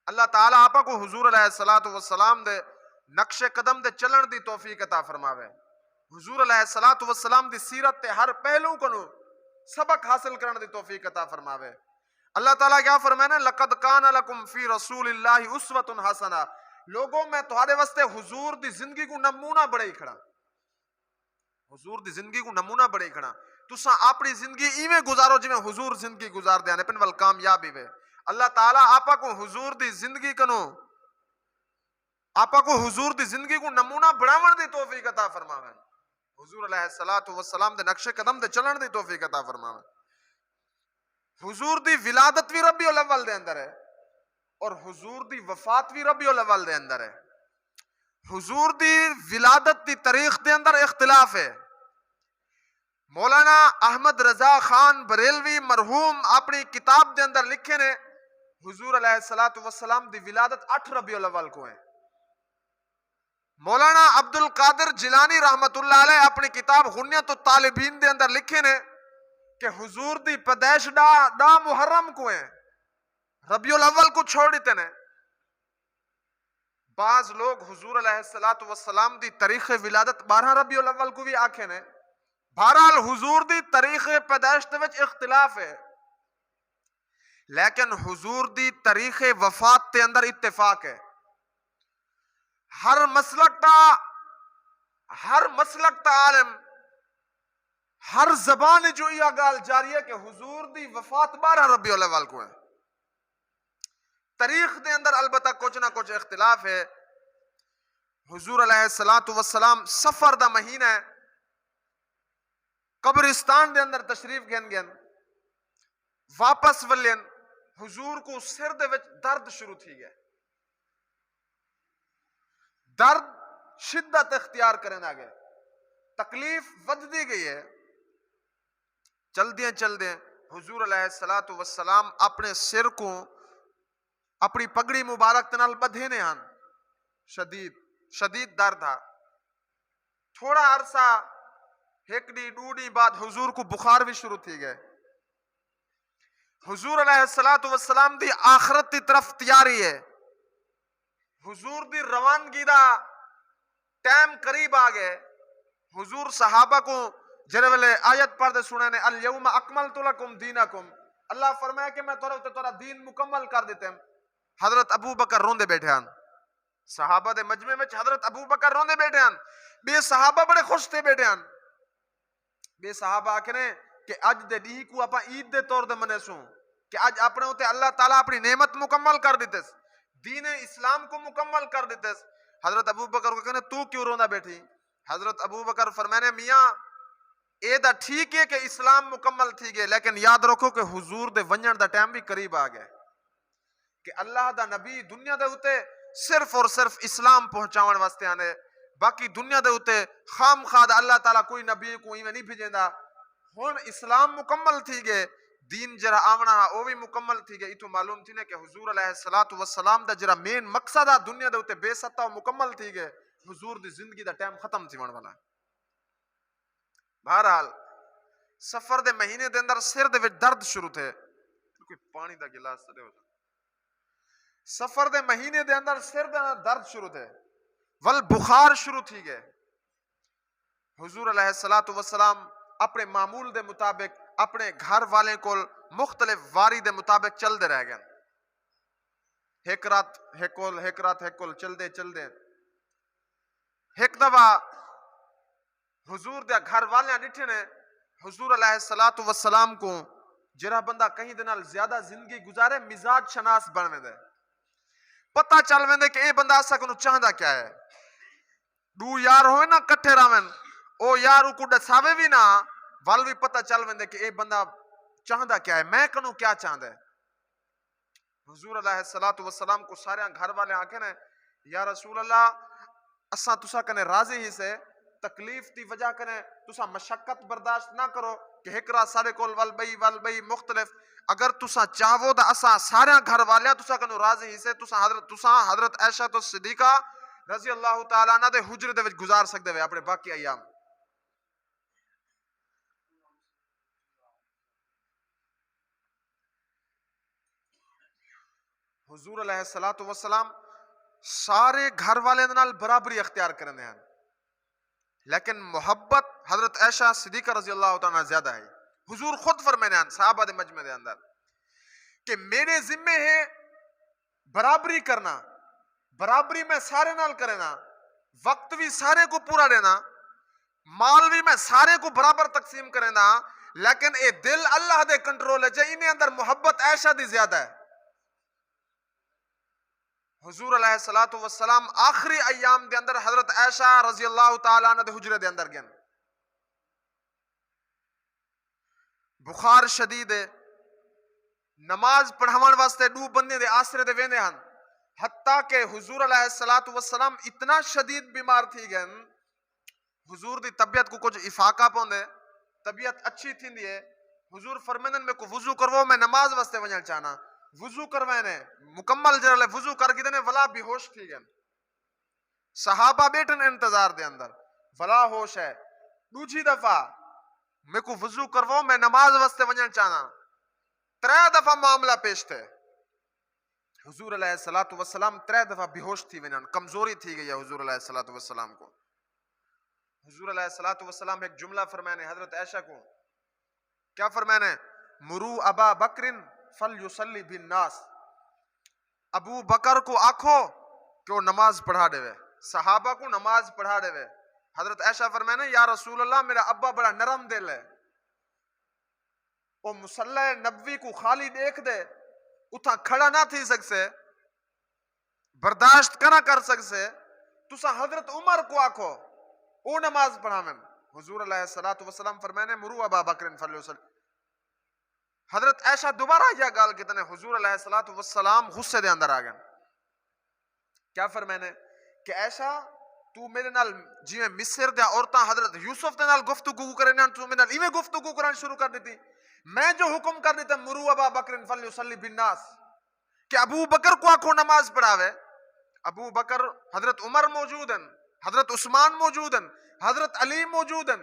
اللہ تعالیٰ آپا کو حضور علیہ السلام دے نقش قدم دے چلن دی توفیق عطا فرماوے. حضور علیہ السلام دی سیرت تے ہر پہلو کو سبق حاصل کرنے دی توفیق عطا فرماوے. اللہ تعالیٰ کیا فرمائے نا، لقد کان لکم فی رسول اللہ اسوۃ حسنہ. لوگوں میں تمہارے واسطے حضور دی زندگی کو نمونہ بڑے ہی کھڑا، حضور دی زندگی کو نمونہ بڑے ہی کھڑا. تساں اپنی زندگی ایویں گزارو جویں حضور زندگی گزار دے نے پن ول کامیابی وے. اللہ تعالیٰ آپا کو حضور دی زندگی کنو، آپا کو حضور دی زندگی کو نمونہ بڑھاون دی توفیق عطا فرماوے. حضور علیہ السلام دے نقش قدم دے چلن دی توفیق عطا فرماوے. حضور دی ولادت بھی ربیع الاول دے اندر ہے اور حضور دی وفات بھی ربیع الاول دے اندر ہے. حضور دی ولادت دی تاریخ دے اندر اختلاف ہے. مولانا احمد رضا خان بریلوی مرحوم اپنی کتاب دے اندر لکھے نے حضور علیہ السلام دی ولادت 8 ربیع الاول کو ہے. مولانا عبد القادر جیلانی رحمت اللہ علیہ اپنی کتاب غنیت الطالبین دے اندر لکھے نے کہ حضور دی پیدائش دا محرم کو ہے، ربیع الاول کو چھوڑ دیتے نے. بعض لوگ حضور علیہ السلام دی تاریخ ولادت 12 ربیع الاول کو بھی آکھے نے. بہرحال حضور دی تاریخ پیدائش دے وچ اختلاف ہے، لیکن حضور دی تاریخ وفات تے اندر اتفاق ہے. ہر مسلک تا عالم، ہر زبان جو یہ گال جاری ہے کہ حضور دی وفات 12 ربیع الاول کو ہے. تاریخ دے اندر البتہ کچھ نہ کچھ اختلاف ہے. حضور علیہ السلام سفر دا مہینہ ہے، قبرستان دے اندر تشریف گن واپس ولین حضور کو سر دے وچ درد شروع تھی گئے. درد شدت اختیار کرنے آگے، تکلیف ود دی گئی ہے. چل دیں حضور علیہ السلام اپنے سر کو اپنی پگڑی مبارک تنال بدھے نے ہن. شدید درد تھا. تھوڑا عرصہ ایک دی ڈوڑی بعد حضور کو بخار بھی شروع تھی گئے. حضور علیہ السلام دی آخرت دی طرف تیاری ہے. حضور دی روانگی دا ٹائم قریب آ گئے. حضور صحابہ کو جڑے ویلے آیت پڑھ دے سنے نے الیوم اکملت لکم دینکم، اللہ فرمایا کہ میں تورا دین مکمل کر دیتے ہیں. حضرت ابو بکر روندے بیٹھے ہیں، صحابہ دے مجمع میں حضرت ابو بکر روندے بیٹھے ہیں. بے صحابہ بڑے خوش تھے بیٹھے ہیں. بے صحابہ آکھنے کہ اج دے ڈی کو اپا عید دے طور دے منے سوں کہ اج اپنے ہوتے اللہ تعالیٰ اپنی نعمت مکمل کر دیتے، دین اسلام کو مکمل کر دیتے. حضرت ابو بکر کو کہنے تو کیوں رونا بیٹھی؟ حضرت ابو بکر فرمانے میاں اے دا ٹھیک ہے کہ اسلام مکمل تھی گئے، لیکن یاد رکھو کہ حضور دے ونجن دا ٹائم بھی قریب آ گئے کہ اللہ دا نبی دنیا دے ہوتے صرف اور صرف اسلام پہنچاون واسطے آنے، باقی دنیا دے ہوتے خام خواہ اللہ تعالیٰ کوئی نبی کو ایویں نہیں بھیجیں دا. ہن اسلام مکمل تھی گئے، دین جرا آونا وہ بھی مکمل تھی گئے. اتو معلوم تھی نے کہ حضور علیہ السلام دا جرا مین مقصد ہے دنیا دے ہوتے بے ستا مکمل تھی گئے. حضور دی زندگی دا ٹائم ختم تھی والا. بہرحال سفر دے مہینے دے اندر سر دے وچ درد شروع تھے. کوئی پانی دا گلاس دے ہو. سفر دے مہینے دے اندر سر دے درد شروع تھے، ول بخار شروع تھی گئے. حضور علیہ السلام اپنے معمول دے مطابق اپنے گھر والے کو مختلف واری دے مطابق چل دے رہ گئے. ایک رات چل دے ایک دفعہ حضور دے گھر والے ڈٹھے نے حضور علیہ السلام کو جرا بندہ کہیں دے نال زیادہ زندگی گزارے مزاج شناس بن دے، پتہ چل ویندے کہ اے بندہ اسا کو چاہندا کیا ہے. دو یار ہوئے نا کٹھے راون او یار کو دساوے بھی نہ ول بھی پتہ چل ویندے کہ اے بندہ چاہندا کیا ہے، میں کنوں کیا چاہندا ہے. حضور علیہ السلام کو سارے گھر والے آکھے نے یا رسول اللہ اساں تسا کنے راضی ہی سے، تکلیف دی وجہ کنے تسا مشقت برداشت نہ کرو، کہ ہکرا سارے کول ول بئی مختلف اگر تسا چاہو دا اسا سارے گھر والے تسا کنو راضی ہی سے تسا حضرت عائشہ تو صدیقہ رضی اللہ تعالیٰ عنہ دے حجرے دے وچ گزار سکدے ہوئے اپنے باقی ایام. حضور علیہ الصلوۃ والسلام سارے گھر والے دے نال برابری اختیار کرنے ہیں لیکن محبت حضرت عائشہ صدیقہ رضی اللہ تعالیٰ عنہ زیادہ ہے. حضور خود فرمانے ہیں صحابہ دے مجمع دے اندر کہ میرے ذمے ہے برابری کرنا, برابری میں سارے نال کرنا, وقت بھی سارے کو پورا دینا, مال بھی میں سارے کو برابر تقسیم کرنا, لیکن اے دل اللہ دے کنٹرول ہے جے انہیں اندر محبت عائشہ دی زیادہ ہے. حضور علیہ الصلوۃ والسلام آخری ایام دے اندر حضرت عائشہ رضی اللہ تعالیٰ عنہ دے حجرے دے اندر گئے, بخار شدید ہے, نماز پڑھاون واسطے دو بندے دے آسرے دے ویندے ہن, حتیٰ کہ حضور علیہ الصلوۃ والسلام اتنا شدید بیمار تھی گئے, حضور دی طبیعت کو کچھ افاقہ پوندے, طبیعت اچھی تھی ہے, حضور فرمیندن میں کو وضو کرو میں نماز واسطے ونجن چاہنا, وضو کروینے مکمل جرلے وضو کر کے دینے ولا بھی ہوش تھی گئے, صحابہ بیٹھن انتظار دے اندر ولا ہوش ہے, دوجی دفعہ میں کو وضو کرو میں نماز واسطے ونجن چاہنا, 3 دفعہ معاملہ پیش تھے. حضور علیہ الصلوۃ والسلام 3 دفعہ بے ہوش تھی ونن, کمزوری تھی گئی ہے حضور علیہ الصلوۃ والسلام کو. حضور علیہ الصلوۃ والسلام ایک جملہ فرمانے حضرت عائشہ کو, کیا فرمانے, مرو ابا بکر فلیصلی بالناس, ابو بکر کو آکھو کہ وہ نماز پڑھا دے وے, صحابہ کو نماز پڑھا دے وے. حضرت عائشہ فرمانے یا رسول اللہ میرا ابا بڑا نرم دل ہے, وہ مصلی نبوی کو خالی دیکھ دے اتھا کھڑا نہ تھی سکسے, برداشت کرنا کر سکسے, تسا حضرت عمر کو آکھو او نماز پڑھاویں. حضور علیہ الصلوۃ والسلام فرمانے مرو ابا بکر فلیصلی. حضرت عائشہ دوبارہ یہ گال کہتے ہیں, حضور علیہ الصلوۃ والسلام غصے دے اندر آ گئے, کیا فرمانے کہ عائشہ تو میرے نال جی میں مصر دے عورتاں حضرت یوسف دے نال گفتگو کرنے تو میرے نال ایویں گفتگو کرنا شروع کر دیتی, میں جو حکم کر دیتا مرو ابا بکر فلیصلی بالناس کہ ابو بکر کو آنکھوں نماز پڑھاوے. ابو بکر حضرت عمر موجود ہیں, حضرت عثمان موجود ہیں, حضرت علی موجود ہیں,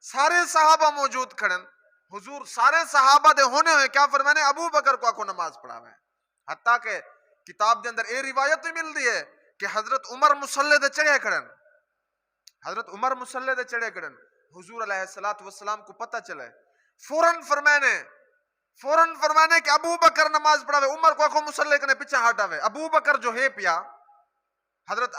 سارے صحابہ موجود کھڑن, حضور سارے صحابہ دے ہونے ہوئے کیا فرمانے ابو بکر کو آنکھوں نماز پڑھاوے. حتیٰ کہ کتاب دے اندر اے روایت بھی مل دی ہے کہ حضرت عمر مصلی دے چڑھے کھڑن, حضرت عمر مصلی دے چڑھے کھڑن, حضور علیہ الصلوۃ والسلام کو پتہ چلے, فوراً فرمانے کہ ابو بکر نماز پڑھاوے, عمر کو آنکھوں مصلی کنے پیچھے ہٹاوے. ابو بکر جو ہے پیا, حضرت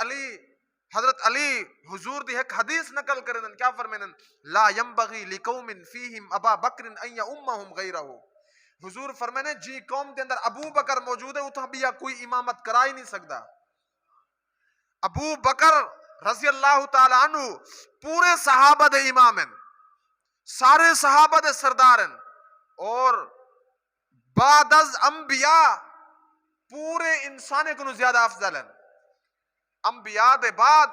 علی حضور دی ایک حدیث نقل کرن, کیا فرمائن, لا ينبغي لقوم فيهم ابا بکر ان يؤمهم غيره. حضور فرمانے جی قوم دے اندر ابو بکر موجود ہے اتھا بھی کوئی امامت کرا ہی نہیں سکتا. ابو بکر رضی اللہ تعالی عنہ پورے صحابہ دے امام ہیں, سارے صحابہ دے سردار ہیں, اور بعد از انبیاء پورے انسانے کو زیادہ افضل ہیں. انبیاء دے بعد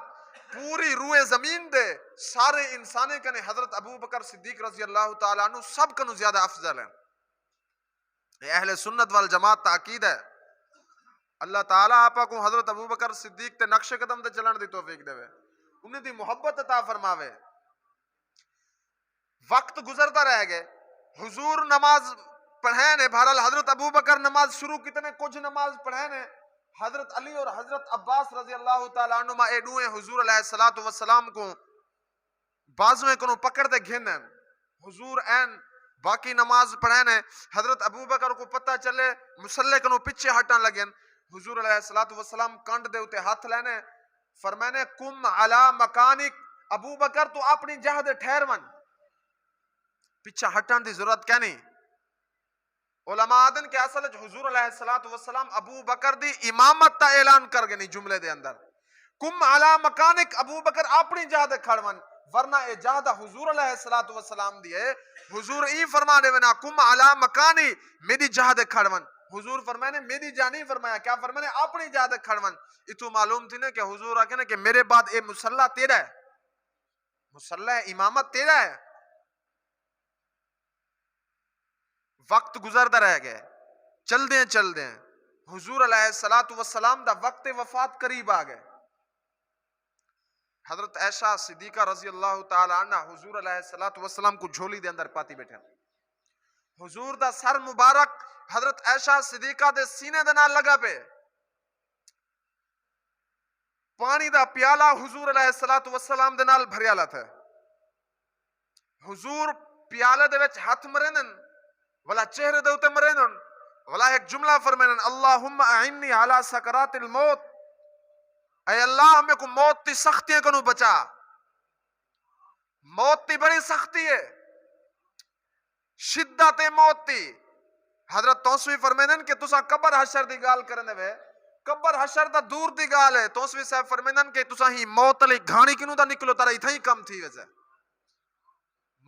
پوری روح زمین دے سارے انسانے کنے حضرت ابو بکر صدیق رضی اللہ تعالیٰ عنہ سب کنو زیادہ افضل ہیں. یہ اہل سنت والجماعت تاکید ہے. اللہ تعالیٰ آپا کو حضرت ابو بکر صدیق تے نقش قدم تے چلن دی توفیق دے وے, انہیں دی محبت عطا فرماوے. وقت گزرتا رہ گئے, حضور نماز پڑھیں نے, بہرحال حضرت ابو بکر نماز شروع کتنے کچھ نماز پڑھیں نے, حضرت علی اور حضرت عباس رضی اللہ تعالیٰ عنہما اے دوئے حضور علیہ الصلوۃ والسلام کو بازویں کنو پکڑ دے گھن ہیں. حضور این باقی نماز پڑھیں نے, حضرت ابو بکر کو پتہ چلے مصلی کنو پیچھے ہٹن لگیں. حضور علیہ الصلوۃ والسلام کنڈ دے اتے ہاتھ لینے, فرمانے کم علی مکانک, ابو بکر تو اپنی جہہ دے ٹھہر ون, پیچھے ہٹن دی ضرورت کیا نہیں. علماء آدن کے اصل حضور علیہ الصلوۃ والسلام ابو بکر دی امامت تا اعلان کر گئے نہیں جملے دے اندر, کم علی مکانک, ابو بکر اپنی جہہ دے کھڑ ون, ورنہ اے جہدہ حضور علیہ الصلوۃ والسلام دیئے. حضور ای فرما دے ونا کم علی مکانی, میری جہہ دے کھڑ ون. حضور فرمانے میری جہہ نہیں فرمایا, کیا فرمانے اپنی جہہ دے کھڑ ون. اتو معلوم تھی نا کہ حضور آکے نا کہ میرے بعد اے مصلی تیرا ہے, مصلی امامت تیرا ہے. وقت گزرتا رہ گیا، چل دیں حضور علیہ السلام دا وقت وفات قریب آ گئے. حضرت عائشہ صدیقہ رضی اللہ تعالی عنہ حضور علیہ السلام کو جھولی دے اندر پاتی بیٹھے. حضور دا سر مبارک حضرت عائشہ صدیقہ دے سینے دے نال لگا پہ. پانی دا پیالہ حضور علیہ السلام دے نال بھریا لا تھا. حضور پیالے دے وچ ہاتھ مرینن ولا چہرے دے اوتے مرینن ولا ایک جملہ فرمینن اللہم اعنی علی سکرات الموت. اے اللہ ہمیں کو موت تی سختیاں کنو بچا. موت تی بڑی سختی ہے، شدت موت تی. حضرت توسوی فرمینن کہ تسا قبر حشر دی گال کرنے وے، قبر حشر دا دور دی گال ہے. توسوی صاحب فرمینن کہ تسا ہی موت علی گھانی کنو دا نکلو تارا اتھا ہی کم تھی ویسے.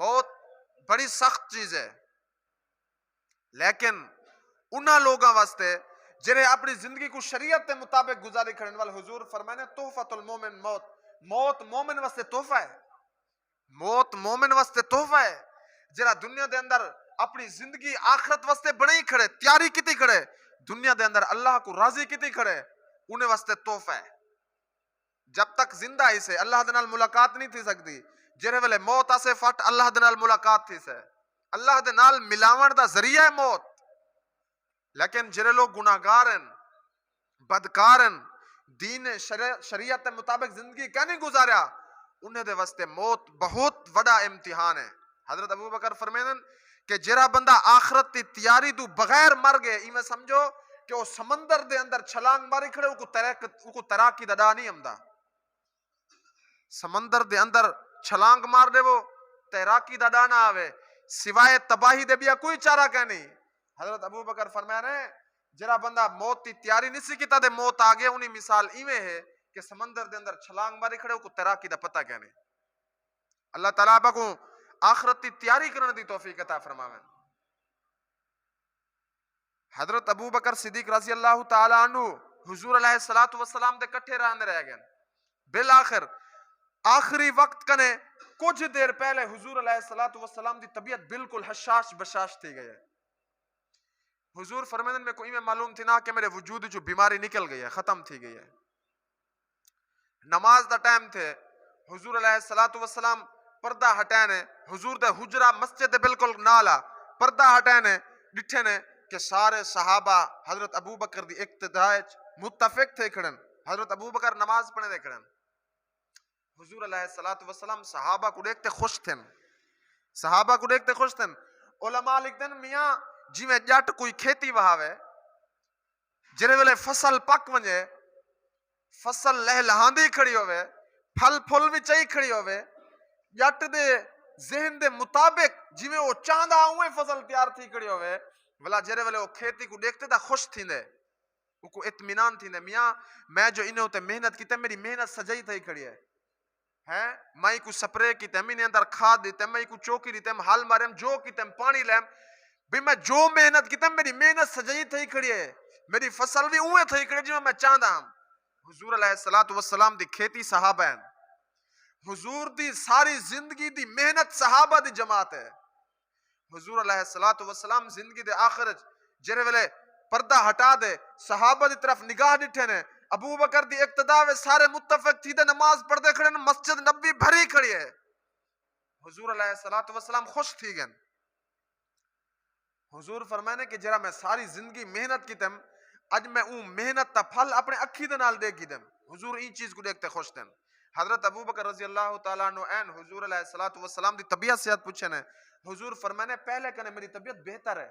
موت بڑی سخت چیز ہے، لیکن انہاں لوگاں واسطے جنہیں اپنی زندگی کو شریعت کے مطابق گزاری کرنے والے حضور فرمائے تحفۃ المومن موت. موت مومن واسطے تحفہ ہے. موت مومن واسطے تحفہ ہے. جرا دنیا دے اندر اپنی زندگی آخرت واسطے بنائی کھڑے، تیاری کیتی کھڑے، دنیا دے اندر اللہ کو راضی کیتی کھڑے، انہیں واسطے تحفہ ہے. جب تک زندہ ہی سے اللہ دے نال ملاقات نہیں تھی سکتی. جرے ویلے موت آسے فٹ اللہ دے نال ملاقات تھی سے، اللہ دے نال ملاون دا ذریعہ ہے موت. لیکن جرے لوگ گناہگار ہیں، بدکار ہیں، دین شریعت کے مطابق زندگی کہنی گزاریا، انہیں دے واسطے موت بہت بڑا امتحان ہے. حضرت ابو بکر فرمینن کہ جرا بندہ آخرت کی تیاری تو بغیر مر گئے، ایمیں سمجھو کہ وہ سمندر دے اندر چھلانگ ماری کھڑے، وہ کو تیراکی دا ڈا نہیں ہمدا. سمندر دے اندر چھلانگ مار دے وہ تیراکی دا ڈا نہ آوے، سوائے تباہی دے بیا کوئی چارہ کہ نہیں. حضرت ابو بکر فرمایا رہے جرا بندہ موت کی تیاری نہیں سی کیتا دے موت آگے، انہی مثال ایویں ہے کہ سمندر دے اندر چھلانگ ماری کھڑے، وہ کو تیراکی دا پتہ کہ نہیں. اللہ تعالیٰ کو آخرت کی تیاری کرنے دی توفیق عطا فرماویں. حضرت ابو بکر صدیق رضی اللہ تعالی عنہ حضور علیہ السلام دے کٹھے رہنے رہ گئے. بالآخر آخری وقت کنے کچھ دیر پہلے حضور علیہ السلام دی طبیعت بالکل حشاش بشاش تھی گئی ہے. حضور فرمائن میں کوئی میں معلوم تھی نہ کہ میرے وجود جو بیماری نکل گئی ہے، ختم تھی گئی ہے. نماز دا ٹائم تھے، حضور علیہ السلام پردہ ہٹائنے، حضور دے حجرہ مسجد دے بالکل نالا پردہ ہٹائنے ڈٹھے نے کہ سارے صحابہ حضرت ابو بکر دی اقتداء متفق تھے کھڑن. حضرت ابو بکر نماز پڑھنے دے کھڑن. حضور علیہ السلام صحابہ کو دیکھتے خوش تھے، صحابہ کو دیکھتے خوش تھے. علماء لکھتے ہیں میاں جی میں جٹ کوئی کھیتی وہاوے، جرے ویلے فصل پک ونجے، فصل لہ لہاندی کھڑی ہوئے، پھل پھل بھی چاہی کھڑی ہوئے، جٹ دے ذہن دے مطابق جی میں وہ چاندہ ہوئے فصل تیار تھی کھڑی ہوئے، ولا جرے ویلے وہ کھیتی کو دیکھتے دا خوش تھی دے، وہ کو اطمینان تھی دے میاں میں جو انہیں ہوتے محنت کی تے میری محنت سجائی تھی کھڑی ہے. مائی کو سپرے کی تے میں اندر کھاد دی تے مائی کو چوکی دی تے حال مارے جو کی تے پانی لیں بھی میں جو محنت کی تے میری محنت سجائی تھی کھڑی ہے، میری فصل بھی اوے تھی کھڑی جو میں چاہتا ہوں. حضور علیہ السلام دی کھیتی صحابہ ہیں، حضور دی ساری زندگی دی محنت صحابہ دی جماعت ہے. حضور علیہ السلام زندگی دے آخر جرے ویلے پردہ ہٹا دے صحابہ دی طرف نگاہ ڈٹھے نے، ابو بکر دی اقتداء وے سارے متفق تھی دے نماز پڑھ دے کھڑے، مسجد نبی بھری کھڑی ہے. حضور علیہ السلام خوش تھی گئے. حضور فرمائے کہ جرا میں ساری زندگی محنت کی تم اج میں اون محنت تا پھل اپنے اکھی دے نال دیکھ دم. حضور این چیز کو دیکھتے خوش تھے. حضرت ابو بکر رضی اللہ تعالیٰ عنہ این حضور علیہ السلام دی طبیعت صحت پوچھے نے. حضور فرمانے پہلے کنے میری طبیعت بہتر ہے.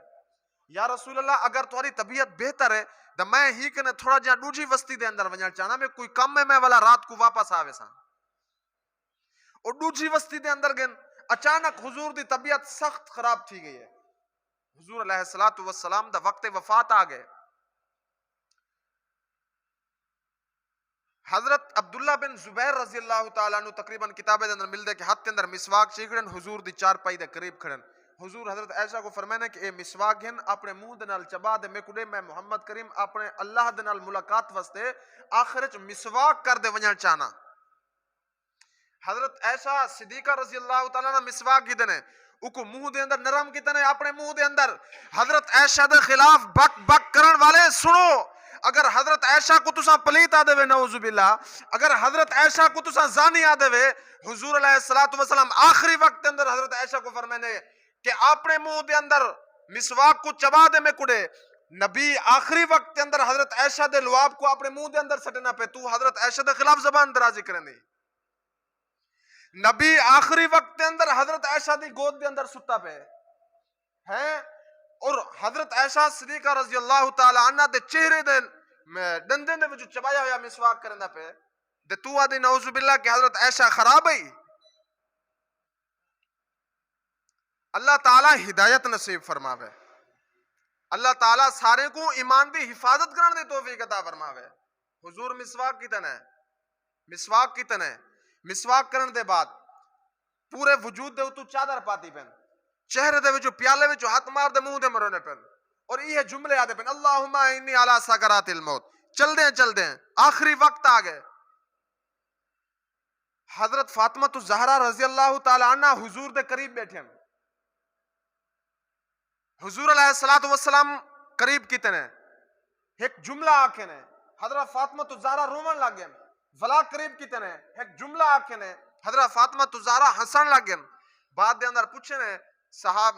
یا رسول اللہ اگر تمہاری طبیعت بہتر ہے تو میں ہی کنے تھوڑا جہاں دوجی وستی دے اندر ونجھنا چاہنا، میں کوئی کم میں والا رات کو واپس آوے سا. اور دوجی وستی دے اندر گن اچانک حضور دی طبیعت سخت خراب تھی گئی ہے. حضور علیہ السلام دا وقت وفات آ گئے. حضرت عبداللہ بن زبیر رضی اللہ تعالیٰ عنہ تقریباً کتابیں اندر مل دے کہ ہاتھ کے اندر مسواک چیکڑن، حضور دی چار پائی دے قریب کھڑن. حضور حضرت عائشہ کو فرمانا کہ اے مسواک گھن اپنے منہ دے نال چبا دے، میں کڑے میں محمد کریم اپنے اللہ دے نال ملاقات واسطے آخرت مسواک کر دے ونجھن چاہنا. حضرت عائشہ صدیقہ رضی اللہ تعالیٰ عنہ مسواک گی دنے، کو منہ دے اندر نرم کتنے اپنے منہ دے اندر حضرت عائشہ دے خلاف بک بک کرن والے سنو. اگر حضرت عائشہ کو تساں پلیت آ دے نعوذ باللہ, اگر حضرت عائشہ کو تساں زانی آ دے, حضور علیہ الصلوۃ والسلام آخری وقت کے اندر حضرت عائشہ کو فرمانے کہ اپنے منہ دے اندر مسواک کو چبا دے میں کڑے. نبی آخری وقت کے اندر حضرت عائشہ دے لعاب کو اپنے منہ دے اندر سٹنا پہ, تو حضرت عائشہ دے خلاف زبان درازی کرنے. نبی آخری وقت کے اندر حضرت عائشہ دی گود دے اندر ستا پہ ہیں, اور حضرت عائشہ صدیقہ رضی اللہ تعالی عنہ دے چہرے دے ڈندے دے وچ چبایا ہویا مسواک کرنا پہ دے تو آدھی نعوذ باللہ کہ حضرت عائشہ خراب ہے. اللہ تعالی ہدایت نصیب فرماوے. اللہ تعالیٰ سارے کو ایمان دی حفاظت کرنے دی توفیق عطا فرماوے. حضور مسواک کتنا ہے, مسواک کتنا ہے, مسواک کرنے دے بعد پورے وجود دے اتو چادر پاتی پہن, چہرے دے وچو پیالے وچو ہاتھ مار دے منہ دے مرونے پہن, اور یہ جملے آدے پہن اللہم انی علی سکرات الموت. چل دیں آخری وقت آگئے. حضرت فاطمہ الزہرا رضی اللہ تعالی عنہ حضور دے قریب بیٹھے ہیں. حضور علیہ السلام قریب کتنے ایک جملہ آکھے نے, حضرت فاطمہ الزہرا رومن لگ گئے. ولا قریب کتنے ایک جملہ آکھے نے, حضرت فاطمہ الزہرا ہسن لگ گئے. بعد دے اندر پوچھے نے صحاب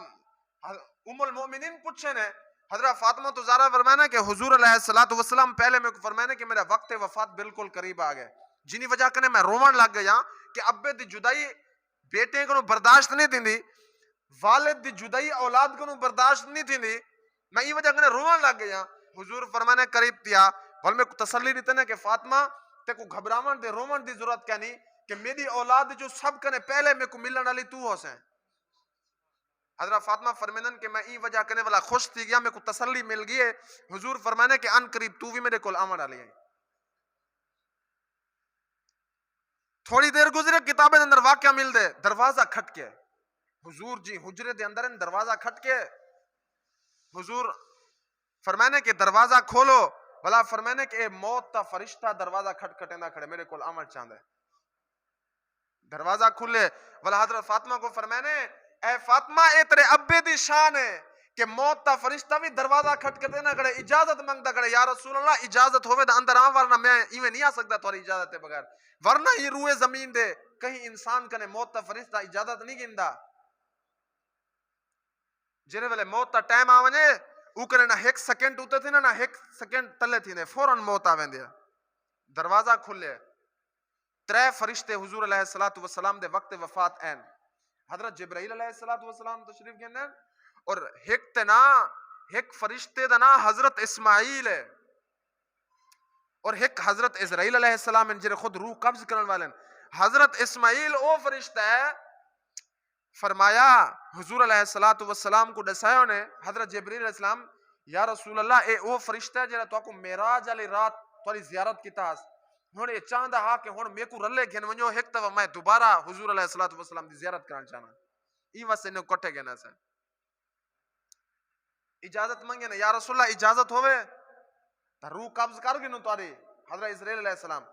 ام المؤمنین پوچھے نے حضرت فاطمہ الزہرا فرمانا کہ حضور علیہ السلام پہلے میں فرمانا کہ میرا وقت وفات بالکل قریب آ گئے, جنہی وجہ کنے میں رومن لگ گیا کہ ابے دی جدائی بیٹے کو برداشت نہیں تھی, والد دی جدائی اولاد کو برداشت نہیں تھی, میں یہ وجہ کنے رومن لگ گیا. حضور فرمانے قریب تیا بل میں تسلی دیتے ہیں کہ فاطمہ تے کو گھبراون دے رومن دی ضرورت کیا نہیں, کہ میری اولاد جو سب کنے پہلے میں کو ملن والی تو ہو سے. حضرت فاطمہ فرمینن کہ میں ای وجہ کنے والا خوش تھی گیا, میں کو تسلی مل گئی ہے. حضور فرمانے کہ ان قریب تو بھی میرے کول آمن والی ہے. تھوڑی دیر گزرے کتابیں اندر واقعہ مل دے, دروازہ کھٹ کے حضور جی حجرے دے اندر دروازہ کھٹ کے حضور فرمانے کہ دروازہ کھولو, بلا فرمانے کہ اے موت تا فرشتہ دروازہ کھٹ کھٹے نہ کھڑے میرے کول آمن چاہندے. دروازہ کھلے, بلا حضرت فاطمہ کو فرمانے اے فاطمہ اے تیرے ابے دی شان ہے کہ موت تا فرشتہ بھی دروازہ کھٹ کھٹے نہ کھڑے, اجازت منگتا کھڑے یا رسول اللہ اجازت ہوئے دا اندر آن, ورنہ میں ایویں نہیں آ سکتا تھوڑی اجازت ہے بغیر, ورنہ یہ روئے زمین دے کہیں انسان کنے موت تا فرشتہ اجازت نہیں گندا. جنہیں والے موت تا ٹائم آونے او کنے نہ ایک سیکنڈ ہوتے تھے نہ ایک سیکنڈ تلے تھی, فوراً موت آویں دیا. دروازہ کھلے, 3 فرشتے حضور علیہ السلام دے وقت وفات این. حضرت جبرائیل علیہ السلام تشریف گئے, اور ایک فرشتے دا نا حضرت اسماعیل ہے, اور ایک حضرت اسرائیل علیہ السلام جنہیں خود روح قبض کرنے والے. حضرت اسماعیل او فرشتہ ہے, فرمایا حضور علیہ السلام کو دسایا نے حضرت جبرائیل علیہ السلام یا رسول اللہ اے او فرشتہ ہے جنہیں تو کو معراج علی رات توری زیارت کی تاس, ہن اے چاہندا ہا کہ ہن میں کو رلے گھن ونجو ایک دفعہ میں دوبارہ حضور علیہ السلام دی زیارت کرنا چاہنا. ای واسطے نے کٹے گنا سے اجازت منگے نے یا رسول اللہ اجازت ہوئے تا روح قبض کر گنو تاری. حضرت اسرائیل علیہ السلام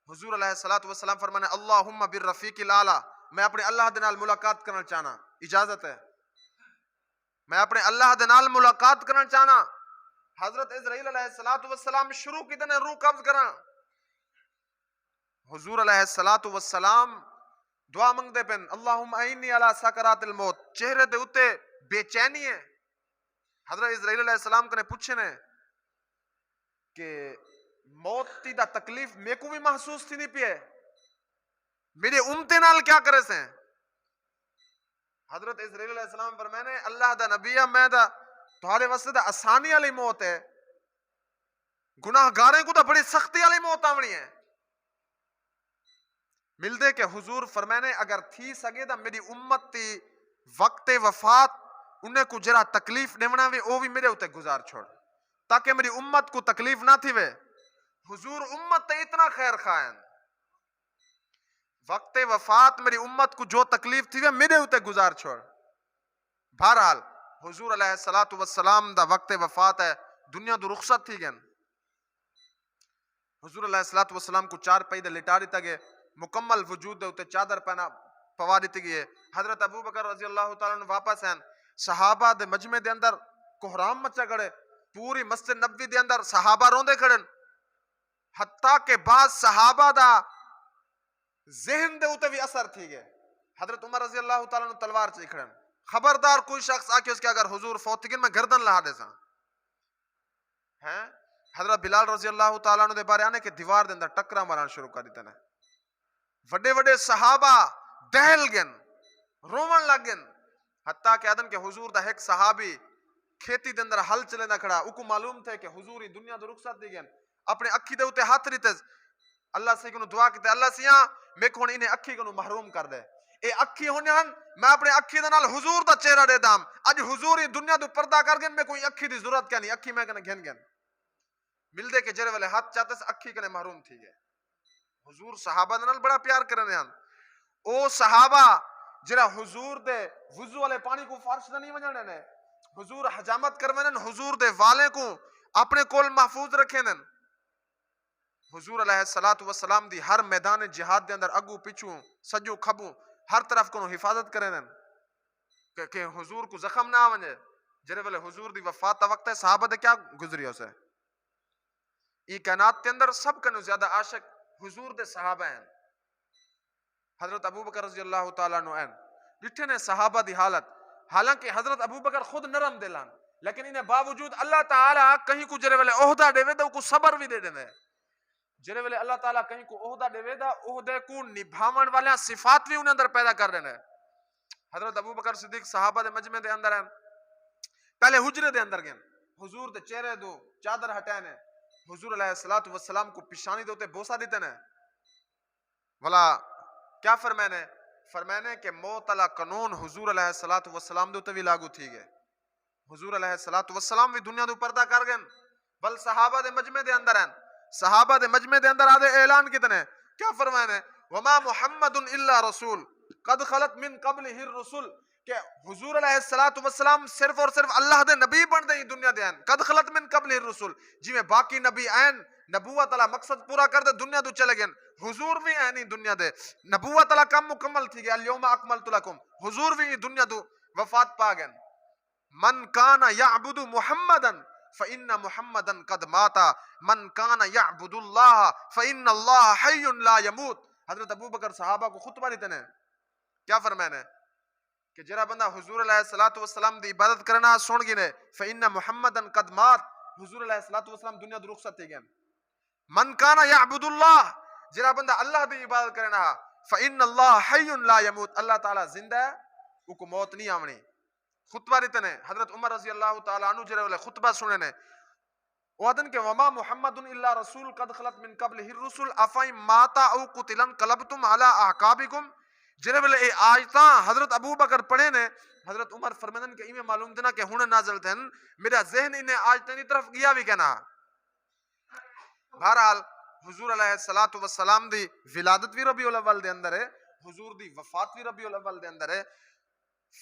حضور علیہ السلام فرمانے اللہم بالرفیق الاعلی, میں اپنے اللہ دے نال ملاقات کرنا چاہنا, اجازت ہے میں اپنے اللہ دے نال ملاقات کرنا چاہنا. حضرت اسرائیل علیہ السلام شروع کی دنے روح قبض کرنا. حضور علیہ السلام دعا منگ دے پن اللہم انی علی سکرات الموت, چہرے دے اتے بے چینی ہے. حضرت اسرائیل علیہ السلام کنے پوچھے نے کہ موت تی دا تکلیف میں کو بھی محسوس تھی نہیں پیے, میرے امتے نال کیا کرے سے. حضرت اسرائیل علیہ السلام فرمانے اللہ دا نبیہ میں دا تمہارے واسطے دا آسانی والی موت ہے, گناہ گاریں کو دا بڑی سختی والی موت آونی ہے. مل دے کہ حضور فرمانے اگر تھی سگے دا میری امت تی وقت وفات انہیں کو جرا تکلیف نیونا وے او بھی میرے ہوتے گزار چھوڑ, تاکہ میری امت کو تکلیف نہ تھی وے. حضور امت تے اتنا خیر خائن, وقت وفات میری امت کو جو تکلیف تھی وے میرے ہوتے گزار چھوڑ. بہرحال حضور علیہ السلام دا وقت وفات ہے, دنیا دو رخصت تھی گن. حضور علیہ السلام کو 4 پہی دے لٹا دیتا گئے, مکمل وجود دے ہوتے چادر پہنا پوا دیتی گئی ہے. حضرت ابو بکر رضی اللہ تعالیٰ عنہ واپس ہیں. صحابہ دے مجمع دے اندر کوہرام مچا کھڑے. پوری مسجد نبوی دے اندر صحابہ روندے کھڑن. حتیٰ کہ بعض صحابہ دا ذہن دے اوتے بھی اثر تھی گئے. حضرت عمر رضی اللہ تعالیٰ عنہ تلوار چاہی کھڑن. خبردار کوئی شخص آکے اس کے اگر حضور فوت تھی گئن میں گردن لہا دے ساں. حضرت بلال رضی اللہ تعالیٰ عنہ دے بارے آنے کہ دیوار دے اندر ٹکرا ماران شروع کر دیتے ہیں. وڈے وڈے صحابہ دہل گن رومن لگ گن. حتیٰ کہ ادن کہ حضور دا ایک صحابی کھیتی دے اندر حل چلے نہ کھڑا. اوکو معلوم تھے کہ حضور ہی دنیا دے رخصت دی گن. اپنے اکھی دے ہوتے ہاتھ ریتے اللہ سے کنو دعا کیتے اللہ سیاں میں کون انہیں اکھی کنو محروم کر دے. اے اکھی ہونے ہن میں اپنے اکھی دے نال حضور دا چہرہ دے دام. اج حضور ہی دنیا دے پردہ کر گن میں کوئی اکھی دی ضرورت کیا نہیں. اکھی میں کنے گھن گن مل دے کہ جرے والے ہاتھ چاہتے سے اکھی کنے محروم تھی گئے. حضور صحابہ دے نال بڑا پیار کرنے ہن. او صحابہ جرا حضور دے وضو والے پانی کو فارش نہیں ونجانے نے. حضور حجامت کرونے حضور دے والے کو اپنے کول محفوظ رکھے نن. حضور علیہ السلام دی ہر میدان جہاد دے اندر اگو پچھو سجو کھبو ہر طرف کو حفاظت کرے نن کہ حضور کو زخم نہ ونجے. جرے والے حضور دی وفات وقت ہے صحابہ دے کیا گزری اسے. ای کائنات کے اندر سب کنو زیادہ عاشق حضور دے صحابہ ہیں. حضرت ابو بکر رضی اللہ تعالیٰ عنہ ہیں. ڈٹھے نے صحابہ دی حالت. حالانکہ حضرت ابو بکر خود نرم دلان لیکن انہیں باوجود اللہ تعالیٰ کہیں کو جرے والے عہدہ دے ویدہ کو صبر بھی دے دینے. جرے والے اللہ تعالیٰ کہیں کو عہدہ دے ویدہ عہدے کو نبھاون والے صفات بھی انہیں اندر پیدا کر دینے. حضرت ابو بکر صدیق صحابہ دے مجمع دے اندر ہیں. پہلے حجرے دے اندر گئے. حضور دے چہرے دو چادر ہٹائنے. حضور علیہ السلام کو پیشانی دوتے بوسا دیتے ہیں. بھلا کیا فرمانے فرمانے کہ موت علی قانون حضور علیہ السلام دوتے بھی لاگو تھی گئے. حضور علیہ السلام بھی دنیا دو پردہ کر گئے. بل صحابہ دے مجمع دے اندر ہیں. صحابہ دے مجمع دے اندر آدھے اعلان کتنے کیا فرمانے وما محمد الا رسول قد خلت من قبلہ الرسل کہ حضور علیہ السلام صرف اور صرف اللہ دے نبی بن دیں دنیا دے ہیں. قد خلت من قبلہ الرسل جی میں باقی نبی آئین نبوت اللہ مقصد پورا کر دے دنیا دو چلے گئے. حضور بھی آئینی دنیا دے نبوت اللہ کم مکمل تھی گئے. اليوم اکملت لکم حضور بھی دنیا دو وفات پا گئے. من کان یعبد محمدا فإن محمدا قد ماتا من کان یعبد اللہ فإن اللہ حی لا یموت. حضرت ابو بکر صحابہ کو خطبہ دیتے ہیں. کیا فرمانے کہ جرا بندہ حضور علیہ السلام دی عبادت کرنا سن گنے فإن محمدا قد مات حضور علیہ السلام دنیا دی رخصت تھی گئے. من کان یعبد اللہ جرا بندہ اللہ دی عبادت کرنا فإن اللہ حی لا یموت اللہ تعالی زندہ ہے وہ کو موت نہیں آونی. خطبہ دیتے ہیں. حضرت عمر رضی اللہ تعالیٰ عنہ جرے والے خطبہ سنے نے وعدن کہ وما محمد الا رسول قد خلت من قبلہ الرسل افائن ماتا او قتلا انقلبتم علی اعقابکم. جرے والے اے آیتاں حضرت ابو بکر پڑھے نے. حضرت عمر فرمائن کہ ایمیں معلوم دینا کہ ہنے نازل تھے میرا ذہن انہیں آیتیں دی طرف گیا بھی کہنا. بہرحال حضور علیہ السلام دی ولادت بھی ربیع الاول دے اندر ہے. حضور دی وفات بھی ربیع الاول دے اندر ہے.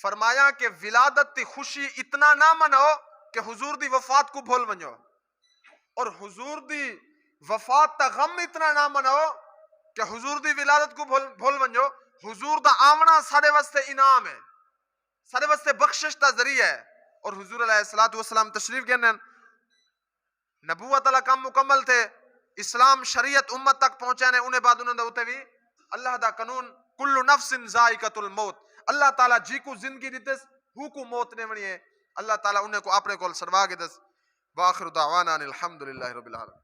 فرمایا کہ ولادت تی خوشی اتنا نہ منو کہ حضور دی وفات کو بھول ونجو اور حضور دی وفات تا غم اتنا نہ منو کہ حضور دی ولادت کو بھول ونجو. حضور دا آمنا سارے واسطے انعام ہے سارے واسطے بخشش تا ذریعہ ہے. اور حضور علیہ السلام تشریف گئے نبوت اللہ کام مکمل تھے. اسلام شریعت امت تک پہنچانے انہیں بعد انہوں نے ہوتے بھی اللہ دا قانون کل نفس ذائقۃ الموت. اللہ تعالیٰ جی کو زندگی دیتس ہو کو موت نے ونی ہے. اللہ تعالیٰ انہیں کو اپنے کول سروا کے دس. وآخر دعوانا الحمدللہ رب العالمین.